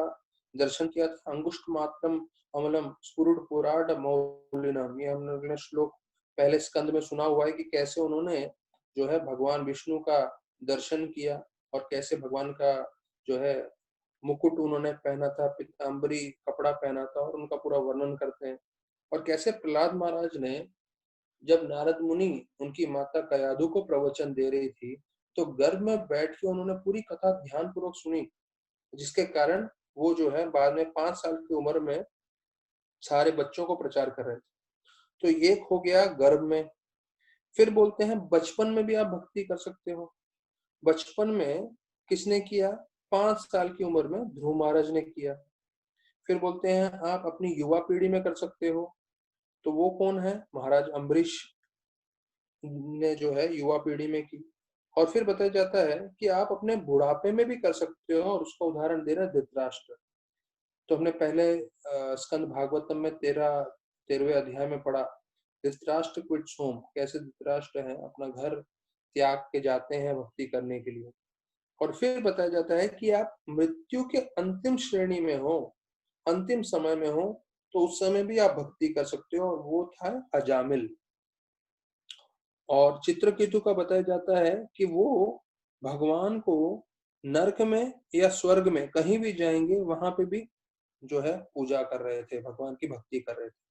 दर्शन किया था। अंगुष्ठ मात्रम अमलम स्फुरुड पुराड मौलिनम, ये हमने श्लोक पहले स्कंद में सुना हुआ है कि कैसे उन्होंने जो है भगवान विष्णु का दर्शन किया, और कैसे भगवान का जो है मुकुट उन्होंने पहना था, पीताम्बरी कपड़ा पहना था, और उनका पूरा वर्णन करते हैं। और कैसे प्रहलाद महाराज ने, जब नारद मुनि उनकी माता कयाधु को प्रवचन दे रही थी, तो गर्भ में बैठ के उन्होंने पूरी कथा ध्यान पूर्वक सुनी, जिसके कारण वो जो है बाद में 5 साल की उम्र में सारे बच्चों को प्रचार कर रहे थे। तो ये हो गया गर्भ में। फिर बोलते हैं बचपन में भी आप भक्ति कर सकते हो। बचपन में किसने किया? 5 साल की उम्र में ध्रुव महाराज ने किया। फिर बोलते हैं आप अपनी युवा पीढ़ी में कर सकते हो। तो वो कौन है? महाराज अम्बरीश ने जो है युवा पीढ़ी में की। और फिर बताया जाता है कि आप अपने बुढ़ापे में भी कर सकते हो, और उसका उदाहरण दे रहा है धृतराष्ट्र। तो हमने पहले स्कंद भागवतम में 13वें अध्याय में पढ़ा, धृतराष्ट्र क्विट्स होम, कैसे धृतराष्ट्र है अपना घर त्याग के जाते हैं भक्ति करने के लिए। और फिर बताया जाता है कि आप मृत्यु के अंतिम श्रेणी में हो, अंतिम समय में हो, तो उस समय भी आप भक्ति कर सकते हो, और वो था अजामिल। और चित्रकेतु का बताया जाता है कि वो भगवान को नरक में या स्वर्ग में कहीं भी जाएंगे, वहां पे भी जो है पूजा कर रहे थे, भगवान की भक्ति कर रहे थे।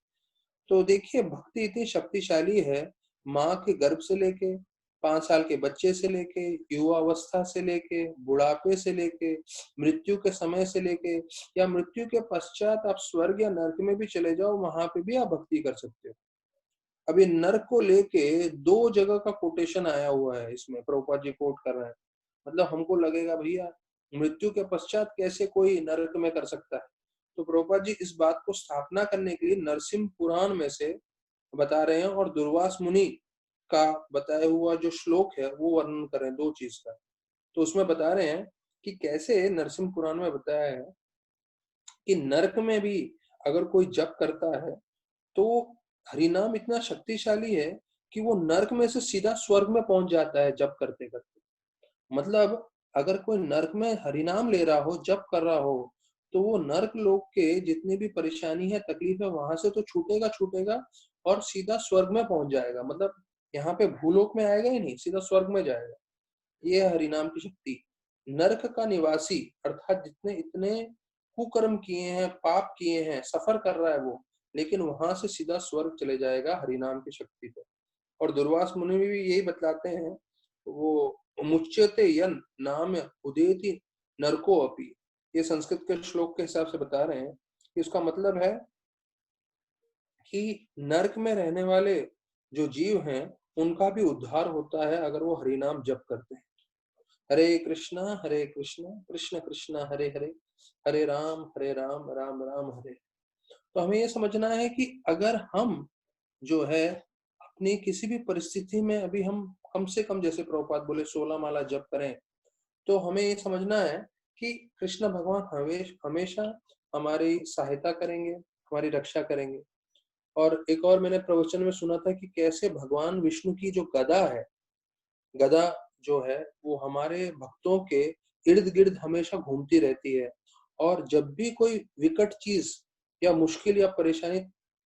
तो देखिए भक्ति इतनी शक्तिशाली है, माँ के गर्भ से लेके 5 साल के बच्चे से लेके युवा अवस्था से लेके बुढ़ापे से लेके मृत्यु के समय से लेके, या मृत्यु के पश्चात आप स्वर्ग या नरक में भी चले जाओ, वहां पे भी आप भक्ति कर सकते हो। अभी नरक को लेके 2 जगह का कोटेशन आया हुआ है, इसमें प्रभुपाद जी कोट कर रहे हैं। मतलब हमको लगेगा भैया मृत्यु के पश्चात कैसे कोई नरक में कर सकता है? तो प्रभुपाद जी इस बात को स्थापना करने के लिए नरसिंह पुराण में से बता रहे हैं, और दुर्वास मुनि का बताया हुआ जो श्लोक है वो वर्णन कर रहे हैं 2 चीज का। तो उसमें बता रहे हैं कि कैसे नरसिंह पुराण में बताया है कि नरक में भी अगर कोई जप करता है तो हरिनाम इतना शक्तिशाली है कि वो नरक में से सीधा स्वर्ग में पहुंच जाता है जप करते करते। मतलब अगर कोई नरक में हरिनाम ले रहा हो, जप कर रहा हो, तो वो नरक लोक के जितनी भी परेशानी है, तकलीफ है, वहां से तो छूटेगा छूटेगा, और सीधा स्वर्ग में पहुंच जाएगा। मतलब यहाँ पे भूलोक में आएगा ही नहीं, सीधा स्वर्ग में जाएगा। ये है हरिनाम की शक्ति। नरक का निवासी अर्थात जितने इतने कुकर्म किए हैं, पाप किए हैं, सफर कर रहा है वो, लेकिन वहां से सीधा स्वर्ग चले जाएगा हरिनाम की शक्ति पे। और दुर्वास मुनि भी यही बतलाते हैं, वो मुच्यते यन नाम उदेति नरको अपि, ये संस्कृत के श्लोक के हिसाब से बता रहे हैं कि उसका मतलब है कि नरक में रहने वाले जो जीव हैं उनका भी उद्धार होता है अगर वो हरिनाम जप करते हैं। हरे कृष्णा कृष्ण कृष्ण हरे हरे, हरे राम राम राम हरे। तो हमें ये समझना है कि अगर हम जो है अपनी किसी भी परिस्थिति में, अभी हम कम से कम जैसे प्रभुपाद बोले 16 माला जप करें, तो हमें ये समझना है कि कृष्ण भगवान हमेशा हमारी सहायता करेंगे, हमारी रक्षा करेंगे। और एक और मैंने प्रवचन में सुना था कि कैसे भगवान विष्णु की जो गदा है, गदा जो है वो हमारे भक्तों के इर्द गिर्द हमेशा घूमती रहती है, और जब भी कोई विकट चीज या मुश्किल या परेशानी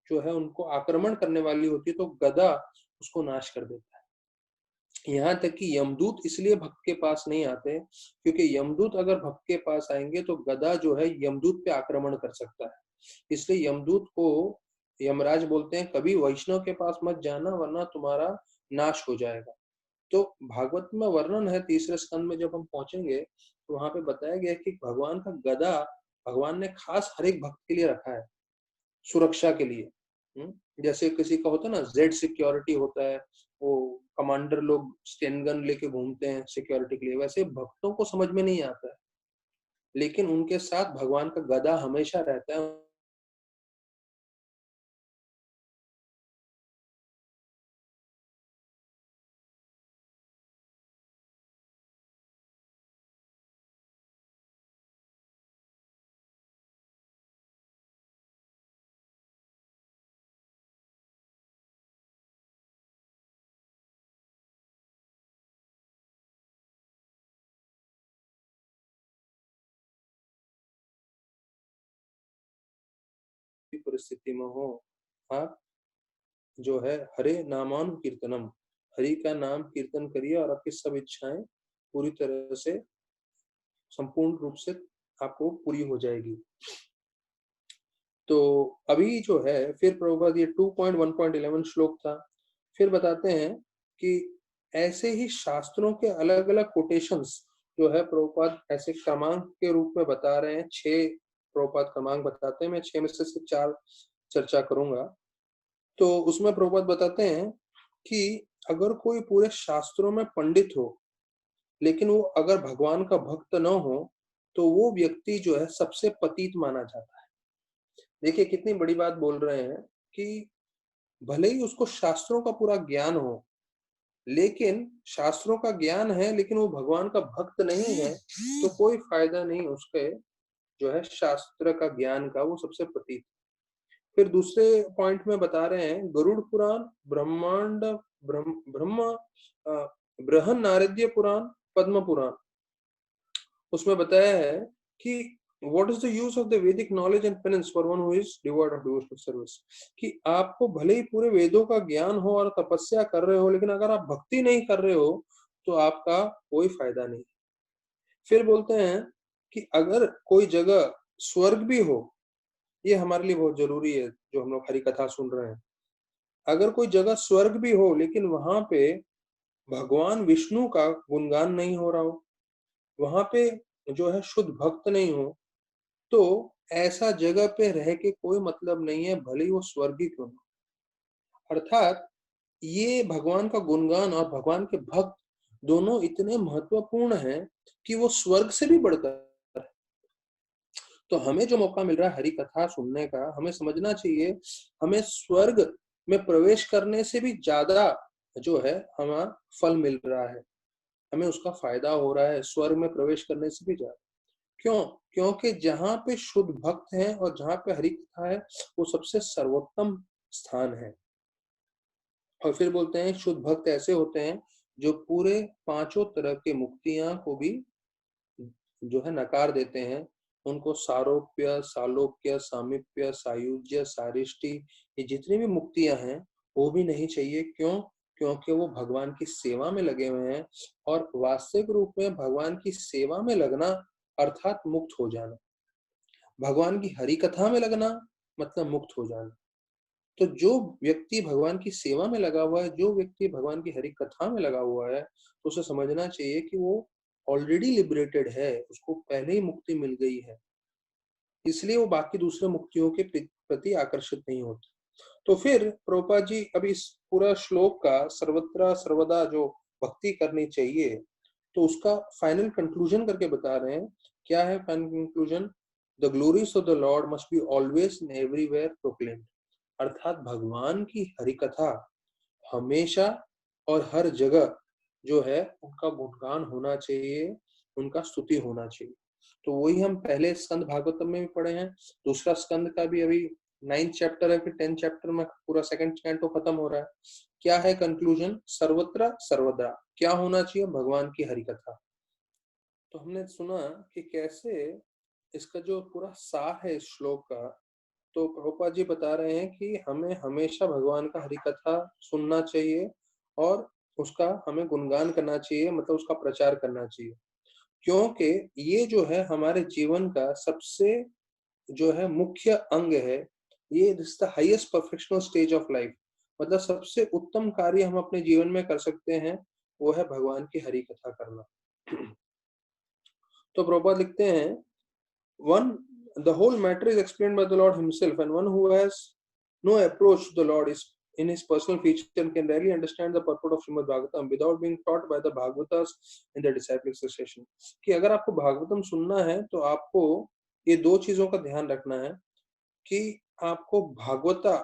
जो है उनको आक्रमण करने वाली होती है, तो गदा उसको नाश कर देता है। यहाँ तक कि यमदूत इसलिए भक्त के पास नहीं आते, क्योंकि यमदूत अगर भक्त के पास आएंगे तो गदा जो है यमदूत पे आक्रमण कर सकता है। इसलिए यमदूत को यमराज बोलते हैं कभी वैष्णव के पास मत जाना, वरना तुम्हारा नाश हो जाएगा। तो भागवत में वर्णन है 3रे स्कंद में, जब हम पहुंचेंगे तो वहां पे बताया गया कि भगवान का गदा भगवान ने खास हर एक भक्त के लिए रखा है, सुरक्षा के लिए। जैसे किसी का होता है ना जेड सिक्योरिटी होता है, वो कमांडर लोग स्टेन गन लेके घूमते हैं सिक्योरिटी के लिए, वैसे भक्तों को समझ में नहीं आता है, लेकिन उनके साथ भगवान का गदा हमेशा रहता है। परिस्थिति में हो, आप जो है हरे नामानु कीर्तनम, हरि का नाम कीर्तन करिए, और आपकी सब इच्छाएं पूरी तरह से संपूर्ण रूप से आपको पूरी हो जाएगी। तो अभी जो है फिर प्रभुपाद ये 2.1.11 श्लोक था। फिर बताते हैं कि ऐसे ही शास्त्रों के अलग अलग कोटेशंस जो है प्रभुपाद ऐसे क्रमांक के रूप में बता रहे हैं। 6 प्रभुपाद क्रमांक बताते हैं, मैं 6 में से सिर्फ 4 चर्चा करूंगा। तो उसमें प्रभुपाद बताते हैं कि अगर कोई पूरे शास्त्रों में पंडित हो लेकिन वो अगर भगवान का भक्त न हो तो वो व्यक्ति जो है सबसे पतित माना जाता है। देखिए कितनी बड़ी बात बोल रहे हैं कि भले ही उसको शास्त्रों का पूरा ज्ञान हो, लेकिन शास्त्रों का ज्ञान है लेकिन वो भगवान का भक्त नहीं है तो कोई फायदा नहीं उसके जो है शास्त्र का ज्ञान का, वो सबसे पतित। फिर दूसरे पॉइंट में बता रहे हैं गरुड़ पुराण, ब्रह्मांड, ब्रह्म बृहन नारदीय पुराण, पद्म पुराण, उसमें बताया है कि what is the use of the Vedic knowledge and penance for one who is devoid of devotional service, कि आपको भले ही पूरे वेदों का ज्ञान हो और तपस्या कर रहे हो लेकिन अगर आप भक्ति नहीं कर रहे हो तो आपका कोई फायदा नहीं। फिर बोलते हैं कि अगर कोई जगह स्वर्ग भी हो, ये हमारे लिए बहुत जरूरी है जो हम लोग हरि कथा सुन रहे हैं, अगर कोई जगह स्वर्ग भी हो लेकिन वहां पे भगवान विष्णु का गुणगान नहीं हो रहा हो, वहां पे जो है शुद्ध भक्त नहीं हो, तो ऐसा जगह पे रह के कोई मतलब नहीं है, भले ही वो स्वर्ग ही क्यों हो। अर्थात ये भगवान का गुणगान और भगवान के भक्त दोनों इतने महत्वपूर्ण हैं कि वो स्वर्ग से भी बढ़कर है। तो हमें जो मौका मिल रहा है हरि कथा सुनने का, हमें समझना चाहिए हमें स्वर्ग में प्रवेश करने से भी ज्यादा जो है हमारा फल मिल रहा है, हमें उसका फायदा हो रहा है स्वर्ग में प्रवेश करने से भी ज्यादा। क्यों? क्योंकि जहां पे शुद्ध भक्त हैं और जहां पे हरि कथा है वो सबसे सर्वोत्तम स्थान है। और फिर बोलते हैं शुद्ध भक्त ऐसे होते हैं जो पूरे पांचों तरह के मुक्तियां को भी जो है नकार देते हैं। उनको सारोप्य, सालोक्य, सामीप्य, सायुज्य, सारिष्टि, ये जितनी भी मुक्तियां हैं वो भी नहीं चाहिए। क्यों? क्योंकि वो भगवान की सेवा में लगे हुए हैं और वास्तविक रूप में भगवान की सेवा में लगना अर्थात मुक्त हो जाना, भगवान की हरि कथा में लगना मतलब मुक्त हो जाना। तो जो व्यक्ति भगवान की सेवा में लगा हुआ है, जो व्यक्ति भगवान की हरि कथा में लगा हुआ है, तो उसे समझना चाहिए कि वो ऑलरेडी लिबरेटेड है, उसको पहले ही मुक्ति मिल गई है, इसलिए वो बाकी दूसरे मुक्तियों के प्रति आकर्षित नहीं होते। तो फिर प्रभुपाद जी अभी इस पूरा श्लोक का सर्वत्र सर्वदा जो भक्ति करनी चाहिए तो उसका फाइनल कंक्लूजन करके बता रहे हैं। क्या है final conclusion? The glories of the Lord must be always and everywhere proclaimed, अर्थात भगवान की हरि कथा हमेशा और हर जगह जो है उनका गुणगान होना चाहिए, उनका स्तुति होना चाहिए। तो वही हम पहले स्कंद भागवतम में भी पढ़े हैं, दूसरा स्कंद का भी अभी 9th चैप्टर है, फिर 10th चैप्टर में पूरा सेकंड कैंटो खत्म हो रहा है। क्या है कंक्लूजन? सर्वत्र सर्वदा क्या होना चाहिए? भगवान की हरि कथा। तो हमने सुना कि कैसे इसका जो पूरा सार है इस श्लोक का, तो प्रभुपाद जी बता रहे हैं कि हमें हमेशा भगवान का हरि कथा सुनना चाहिए और उसका हमें गुणगान करना चाहिए, मतलब उसका प्रचार करना चाहिए। क्योंकि ये जो है हमारे जीवन का सबसे जो है मुख्य अंग है, ये this the highest perfectional stage of life, मतलब सबसे उत्तम कार्य हम अपने जीवन में कर सकते हैं वो है भगवान की हरि कथा करना। तो प्रभुपाद लिखते हैं one the whole matter is explained by the Lord himself, and one who has no approach to the Lord is in his personal feature and can rarely understand the purport of Srimad Bhagavatam without being taught by the Bhagavatas in the disciplic succession। कि अगर आपको भागवतम सुनना है तो आपको ये दो चीजों का ध्यान रखना है कि आपको भागवता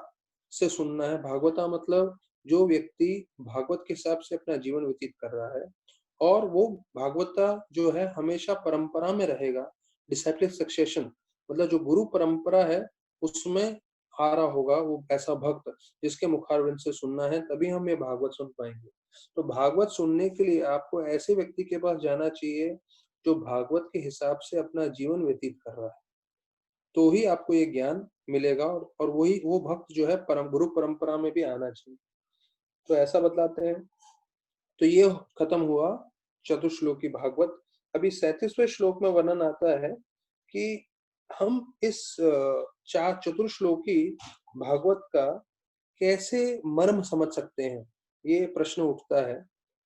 से सुनना है। भागवता मतलब जो व्यक्ति भागवत के हिसाब से अपना जीवन व्यतीत कर रहा है, और वो भागवता जो है हमेशा परंपरा में रहेगा। डिसाइप्लिक सक्सेशन मतलब जो गुरु परंपरा है उसमें आ रहा होगा वो ऐसा भक्त जिसके मुखारविंद से सुनना है, तभी हम ये भागवत सुन पाएंगे। तो भागवत सुनने के लिए आपको ऐसे व्यक्ति के पास जाना चाहिए जो भागवत के हिसाब से अपना जीवन व्यतीत कर रहा है, तो ही आपको ये ज्ञान मिलेगा। और वही वो भक्त जो है परम गुरु परंपरा में भी आना चाहिए। तो ऐसा बतलाते हैं। तो ये खत्म हुआ चतुश्लोकी भागवत। अभी 37वें श्लोक में वर्णन आता है कि हम इस चार चतुर्श्लोकी भागवत का कैसे मर्म समझ सकते हैं, ये प्रश्न उठता है।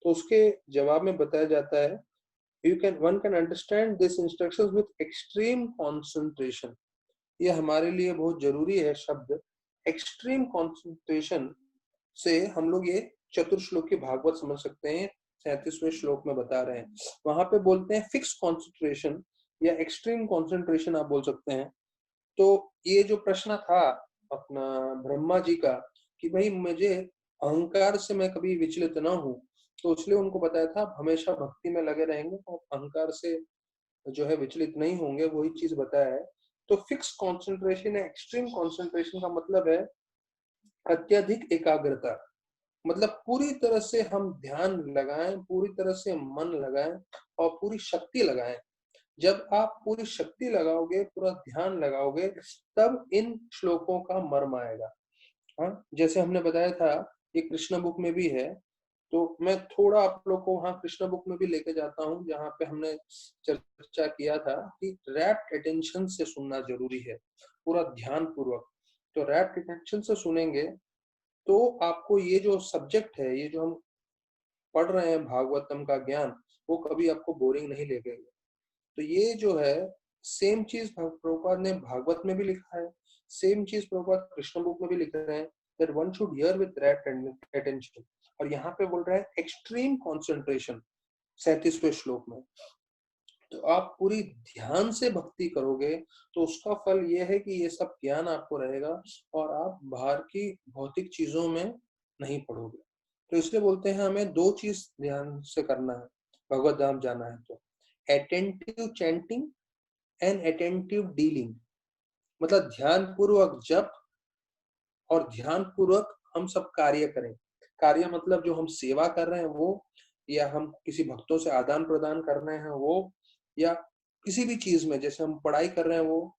तो उसके जवाब में बताया जाता है one can understand this instructions with extreme concentration. ये हमारे लिए बहुत जरूरी है शब्द एक्सट्रीम कंसंट्रेशन से हम लोग ये चतुर्श्लोकी भागवत समझ सकते हैं। 37वें श्लोक में बता रहे हैं, वहां पे बोलते हैं फिक्स कंसंट्रेशन या एक्सट्रीम कंसंट्रेशन आप बोल सकते हैं। तो ये जो प्रश्न था अपना ब्रह्मा जी का कि भाई मुझे अहंकार से मैं कभी विचलित ना हूं, तो इसलिए उनको बताया था हमेशा भक्ति में लगे रहेंगे और अहंकार से जो है विचलित नहीं होंगे, वही चीज बताया है। तो फिक्स कंसंट्रेशन या एक्सट्रीम कंसंट्रेशन का मतलब है अत्यधिक एकाग्रता, मतलब पूरी तरह से हम ध्यान लगाएं, पूरी तरह से मन लगाएं और पूरी शक्ति लगाएं। जब आप पूरी शक्ति लगाओगे, पूरा ध्यान लगाओगे, तब इन श्लोकों का मर्म आएगा। हाँ, जैसे हमने बताया था ये कृष्ण बुक में भी है, तो मैं थोड़ा आप लोग को वहाँ कृष्ण बुक में भी लेके जाता हूँ, जहाँ पे हमने चर्चा किया था कि रैप्ट अटेंशन से सुनना जरूरी है, पूरा ध्यान पूर्वक। तो रैप्ट अटेंशन से सुनेंगे तो आपको ये जो सब्जेक्ट है, ये जो हम पढ़ रहे हैं भागवतम का ज्ञान, वो कभी आपको बोरिंग नहीं लगेगा। तो ये जो है सेम चीज प्रभुपाद ने भागवत में भी लिखा है, सेम चीज प्रभुपाद कृष्ण बुक में भी लिख रहे हैं, that one should hear with rapt attention। और यहाँ पे बोल रहे हैं एक्सट्रीम कंसंट्रेशन 37वें श्लोक में। तो आप पूरी ध्यान से भक्ति करोगे तो उसका फल ये है कि ये सब ज्ञान आपको रहेगा और आप बाहर की भौतिक चीजों में नहीं पड़ोगे। तो इसलिए बोलते हैं हमें दो चीज ध्यान से करना है भगवत धाम जाना है, तो attentive chanting and attentive dealing, मतलब ध्यान पूर्वक जप और ध्यान पूर्वक हम सब कार्य करें। कार्य मतलब जो हम सेवा कर रहे हैं वो, या हम किसी भक्तों से आदान प्रदान कर रहे हैं वो, या किसी भी चीज में जैसे हम पढ़ाई कर रहे हैं वो।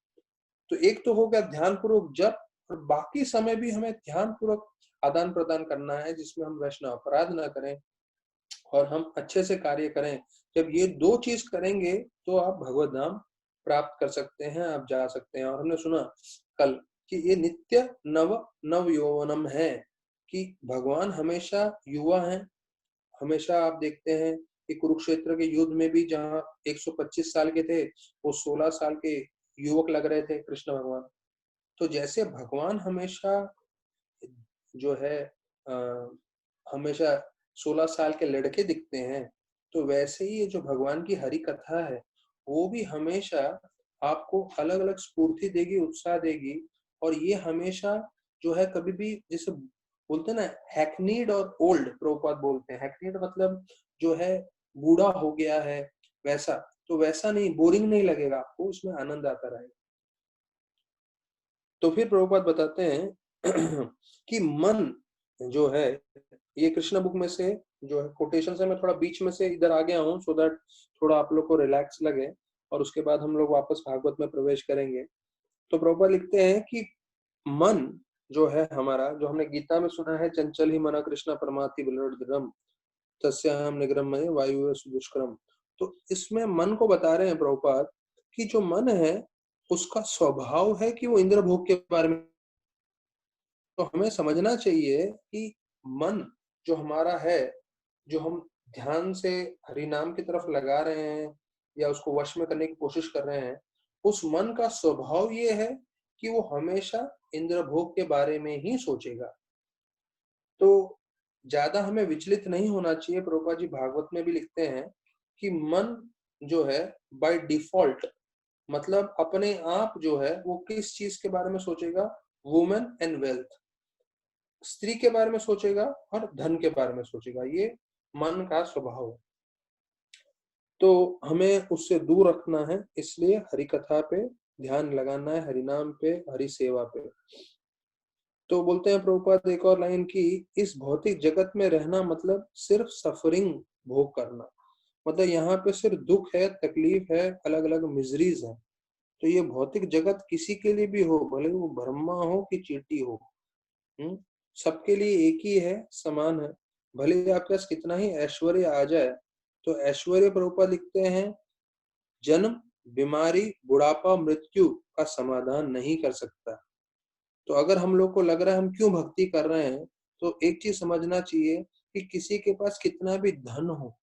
तो एक तो हो गया ध्यान पूर्वक जप, और बाकी समय भी हमें ध्यान पूर्वक आदान प्रदान करना है जिसमें हम वैष्णव अपराध ना करें और हम अच्छे से कार्य करें। जब ये दो चीज करेंगे तो आप भगवत धाम प्राप्त कर सकते हैं, आप जा सकते हैं। और हमने सुना कल कि ये नित्य नव नव यौवनम है, कि भगवान हमेशा युवा हैं। हमेशा आप देखते हैं कि कुरुक्षेत्र के युद्ध में भी जहाँ 125 साल के थे, वो 16 साल के युवक लग रहे थे कृष्ण भगवान। तो जैसे भगवान हमेशा जो है हमेशा 16 साल के लड़के दिखते हैं, तो वैसे ही ये जो भगवान की हरि कथा है वो भी हमेशा आपको अलग अलग स्फूर्ति देगी, उत्साह देगी। और ये हमेशा जो है कभी भी, जैसे बोलते हैं ना हैकनीड और ओल्ड, प्रभुपाद बोलते हैं हैकनीड मतलब जो है बूढ़ा हो गया है वैसा, तो वैसा नहीं, बोरिंग नहीं लगेगा आपको, उसमें आनंद आता रहेगा। तो फिर प्रभुपाद बताते हैं कि मन जो है, ये कृष्ण बुक में से जो है कोटेशन से मैं थोड़ा बीच में से इधर आ गया हूँ, सो दैट थोड़ा आप लोग को रिलैक्स लगे, और उसके बाद हम लोग वापस भागवत में प्रवेश करेंगे। तो प्रभुपाद लिखते हैं कि मन जो है हमारा, जो हमने गीता में सुना है, चंचल ही मना कृष्ण परमाति बलम तस्याम निग्रहमय वायु सुदुष्करम। तो इसमें मन को बता रहे हैं प्रभुपाद कि जो मन है उसका स्वभाव है कि वो इंद्र भोग के बारे में। तो हमें समझना चाहिए कि मन जो हमारा है, जो हम ध्यान से हरि नाम की तरफ लगा रहे हैं या उसको वश में करने की कोशिश कर रहे हैं, उस मन का स्वभाव ये है कि वो हमेशा इंद्र भोग के बारे में ही सोचेगा। तो ज्यादा हमें विचलित नहीं होना चाहिए। प्रभुपाद जी भागवत में भी लिखते हैं कि मन जो है बाय डिफॉल्ट, मतलब अपने आप जो है वो किस चीज के बारे में सोचेगा, वुमेन एंड वेल्थ, स्त्री के बारे में सोचेगा और धन के बारे में सोचेगा, ये मन का स्वभाव है। तो हमें उससे दूर रखना है, इसलिए हरि कथा पे ध्यान लगाना है, हरि नाम पे, हरि सेवा पे। तो बोलते हैं प्रभुपाद एक और लाइन की, इस भौतिक जगत में रहना मतलब सिर्फ सफरिंग भोग करना, मतलब यहाँ पे सिर्फ दुख है, तकलीफ है, अलग अलग मिजरीज है। तो ये भौतिक जगत किसी के लिए भी हो, भले वो ब्रह्मा हो कि चींटी हो, सबके लिए एक ही है, समान है। भले आपके पास कितना ही ऐश्वर्य आ जाए, तो ऐश्वर्य प्रभुपाद लिखते हैं जन्म, बीमारी, बुढ़ापा, मृत्यु का समाधान नहीं कर सकता। तो अगर हम लोग को लग रहा है हम क्यों भक्ति कर रहे हैं, तो एक चीज समझना चाहिए कि किसी के पास कितना भी धन हो,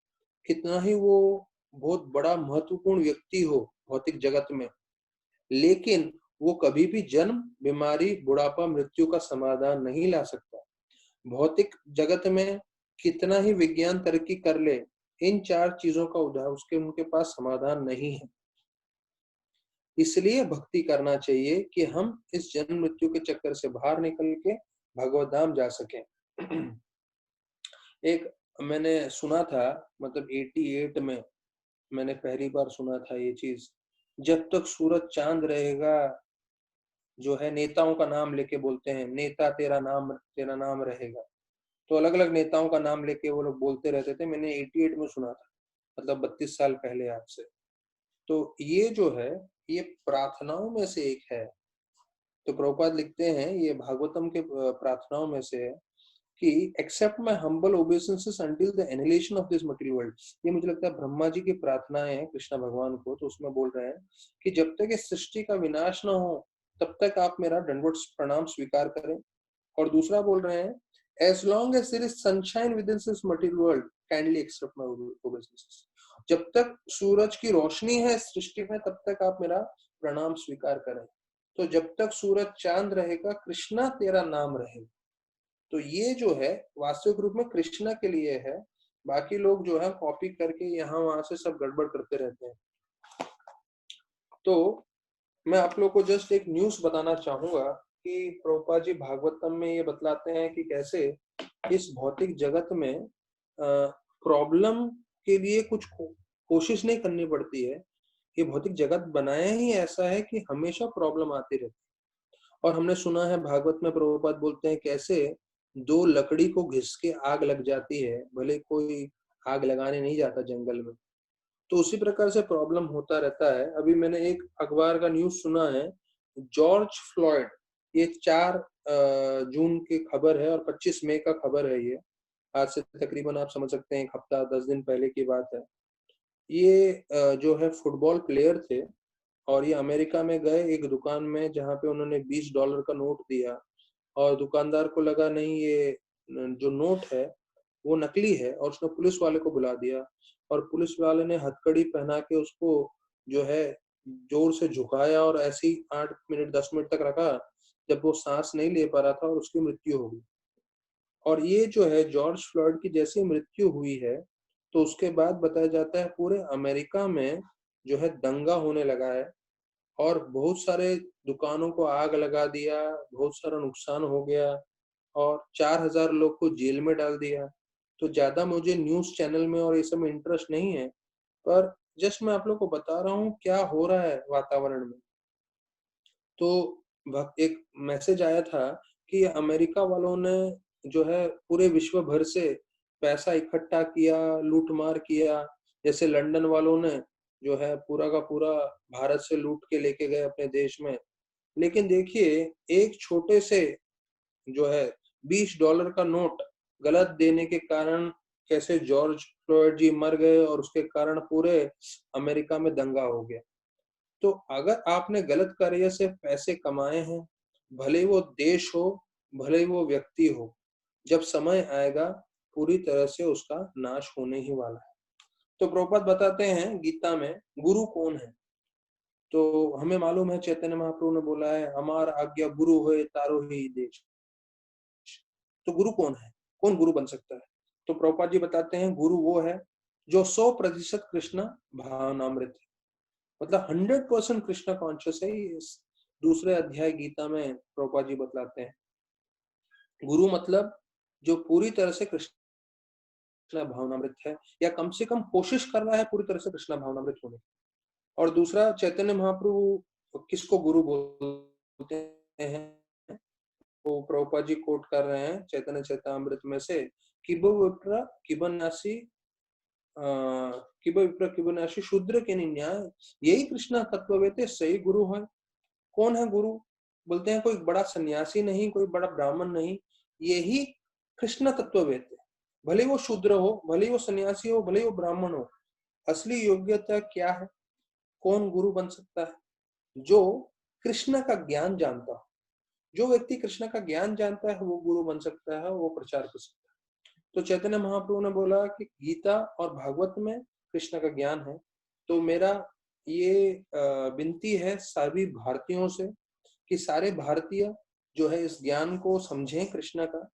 कितना ही वो बहुत बड़ा महत्वपूर्ण व्यक्ति हो भौतिक जगत में, लेकिन वो कभी भी जन्म, बीमारी, बुढ़ापा, मृत्यु का समाधान नहीं ला सकता। भौतिक जगत में कितना ही विज्ञान तरक्की कर ले, इन 4 चीजों का उनके पास समाधान नहीं है। इसलिए भक्ति करना चाहिए कि हम इस जन्म मृत्यु के चक्कर से बाहर निकल के भगवत धाम जा सकें। एक मैंने सुना था, मतलब 88 में मैंने पहली बार सुना था ये चीज, जब तक सूरज चांद रहेगा, जो है नेताओं का नाम लेके बोलते हैं, नेता तेरा नाम रहेगा। तो अलग अलग नेताओं का नाम लेके वो लोग बोलते रहते थे। मैंने 88 में सुना था, मतलब 32 साल पहले आज से। तो ये जो है, ये प्रार्थनाओं में से एक है। तो प्रभुपाद लिखते हैं, ये भागवतम के प्रार्थनाओं में से है कि accept my humble obeisances until the annihilation of this material world. ये मुझे लगता है ब्रह्मा जी की प्रार्थनाएं हैं कृष्ण भगवान को। तो उसमें बोल रहे हैं कि जब तक इस सृष्टि का विनाश न हो, तब तक आप मेरा दंडवत प्रणाम स्वीकार करें। और दूसरा बोल रहे हैं, as long as there is sunshine within this material world, kindly accept my obeisances। जब तक सूरज की रोशनी है सृष्टि में, तब तक आप मेरा प्रणाम स्वीकार करें। तो जब तक सूरज चांद रहेगा, कृष्णा तेरा नाम रहेगा। तो ये जो है वास्तविक रूप में कृष्णा के लिए है। बाकी लोग जो है कॉपी करके यहाँ वहां से सब गड़बड़ करते रहते हैं। तो मैं आप लोग को जस्ट एक न्यूज बताना चाहूंगा कि प्रभुपाद जी भागवतम में ये बतलाते हैं कि कैसे इस भौतिक जगत में प्रॉब्लम के लिए कुछ कोशिश नहीं करनी पड़ती है। ये भौतिक जगत बनाया ही ऐसा है कि हमेशा प्रॉब्लम आती रहती है। और हमने सुना है भागवत में प्रभुपाद बोलते हैं कैसे 2 लकड़ी को घिस के आग लग जाती है, भले कोई आग लगाने नहीं जाता जंगल में। तो उसी प्रकार से प्रॉब्लम होता रहता है। अभी मैंने एक अखबार का न्यूज सुना है, जॉर्ज फ्लॉयड, ये 4 जून की खबर है और 25 मई का खबर है। ये आज से तकरीबन आप समझ सकते हैं 1 हफ्ता 10 दिन पहले की बात है। ये जो है फुटबॉल प्लेयर थे और ये अमेरिका में गए एक दुकान में, जहाँ पे उन्होंने $20 का नोट दिया और दुकानदार को लगा नहीं ये जो नोट है वो नकली है, और उसने पुलिस वाले को बुला दिया और पुलिस वाले ने हथकड़ी पहना के उसको जो है जोर से झुकाया और ऐसे ही 8 मिनट 10 मिनट तक रखा, जब वो सांस नहीं ले पा रहा था और उसकी मृत्यु हो गई। और ये जो है जॉर्ज फ्लॉयड की जैसी मृत्यु हुई है, तो उसके बाद बताया जाता है पूरे अमेरिका में जो है दंगा होने लगा है और बहुत सारे दुकानों को आग लगा दिया, बहुत सारा नुकसान हो गया और 4000 लोग को जेल में डाल दिया। तो ज्यादा मुझे न्यूज चैनल में और ये सब में इंटरेस्ट नहीं है, पर जस्ट मैं आप लोग को बता रहा हूँ क्या हो रहा है वातावरण में। तो एक मैसेज आया था कि अमेरिका वालों ने जो है पूरे विश्व भर से पैसा इकट्ठा किया, लूटमार किया। जैसे लंदन वालों ने जो है पूरा का पूरा भारत से लूट के लेके गए अपने देश में। लेकिन देखिए एक छोटे से जो है $20 का नोट गलत देने के कारण कैसे जॉर्ज फ्लॉयड जी मर गए और उसके कारण पूरे अमेरिका में दंगा हो गया। तो अगर आपने गलत कार्य से पैसे कमाए हैं, भले ही वो देश हो, भले ही वो व्यक्ति हो, जब समय आएगा पूरी तरह से उसका नाश होने ही वाला है। तो प्रभुपाद बताते हैं गीता में गुरु कौन है। तो हमें मालूम है चैतन्य महाप्रभु ने बोला है, हमार आज्ञा गुरु होए तारो ही देश। तो गुरु कौन है, कौन गुरु बन सकता है? तो प्रभुपाद जी बताते हैं गुरु वो है जो 100% कृष्ण भावनामृत है, मतलब 100% कृष्ण कॉन्शियस है। इस दूसरे अध्याय गीता में प्रभुपाद जी बतलाते हैं गुरु मतलब जो पूरी तरह से कृष्ण भावनामृत है, या कम से कम कोशिश कर रहा है पूरी तरह से कृष्ण भावनामृत होने की। और दूसरा चैतन्य महाप्रभु किसको गुरु बोलते हैं, वो प्रभुपाद जी कोट कर रहे हैं चैतन्य चैतामृत में से, किबो विप्र किबनासी किबनाशी शूद्र के न्याय, यही कृष्णा तत्ववेते सही गुरु है। कौन है गुरु? बोलते हैं कोई बड़ा सन्यासी नहीं, कोई बड़ा ब्राह्मण नहीं, यही कृष्ण तत्ववेते। भले वो शूद्र हो, भले वो सन्यासी हो, भले वो ब्राह्मण हो, असली योग्यता क्या है? कौन गुरु बन सकता है? जो कृष्ण का ज्ञान जानता हो। जो व्यक्ति कृष्ण का ज्ञान जानता है वो गुरु बन सकता है, वो प्रचार कर सकता है। तो चैतन्य महाप्रभु ने बोला कि गीता और भागवत में कृष्ण का ज्ञान है। तो मेरा ये विनती है सभी भारतीयों से कि सारे भारतीय जो है इस ज्ञान को समझें, कृष्ण का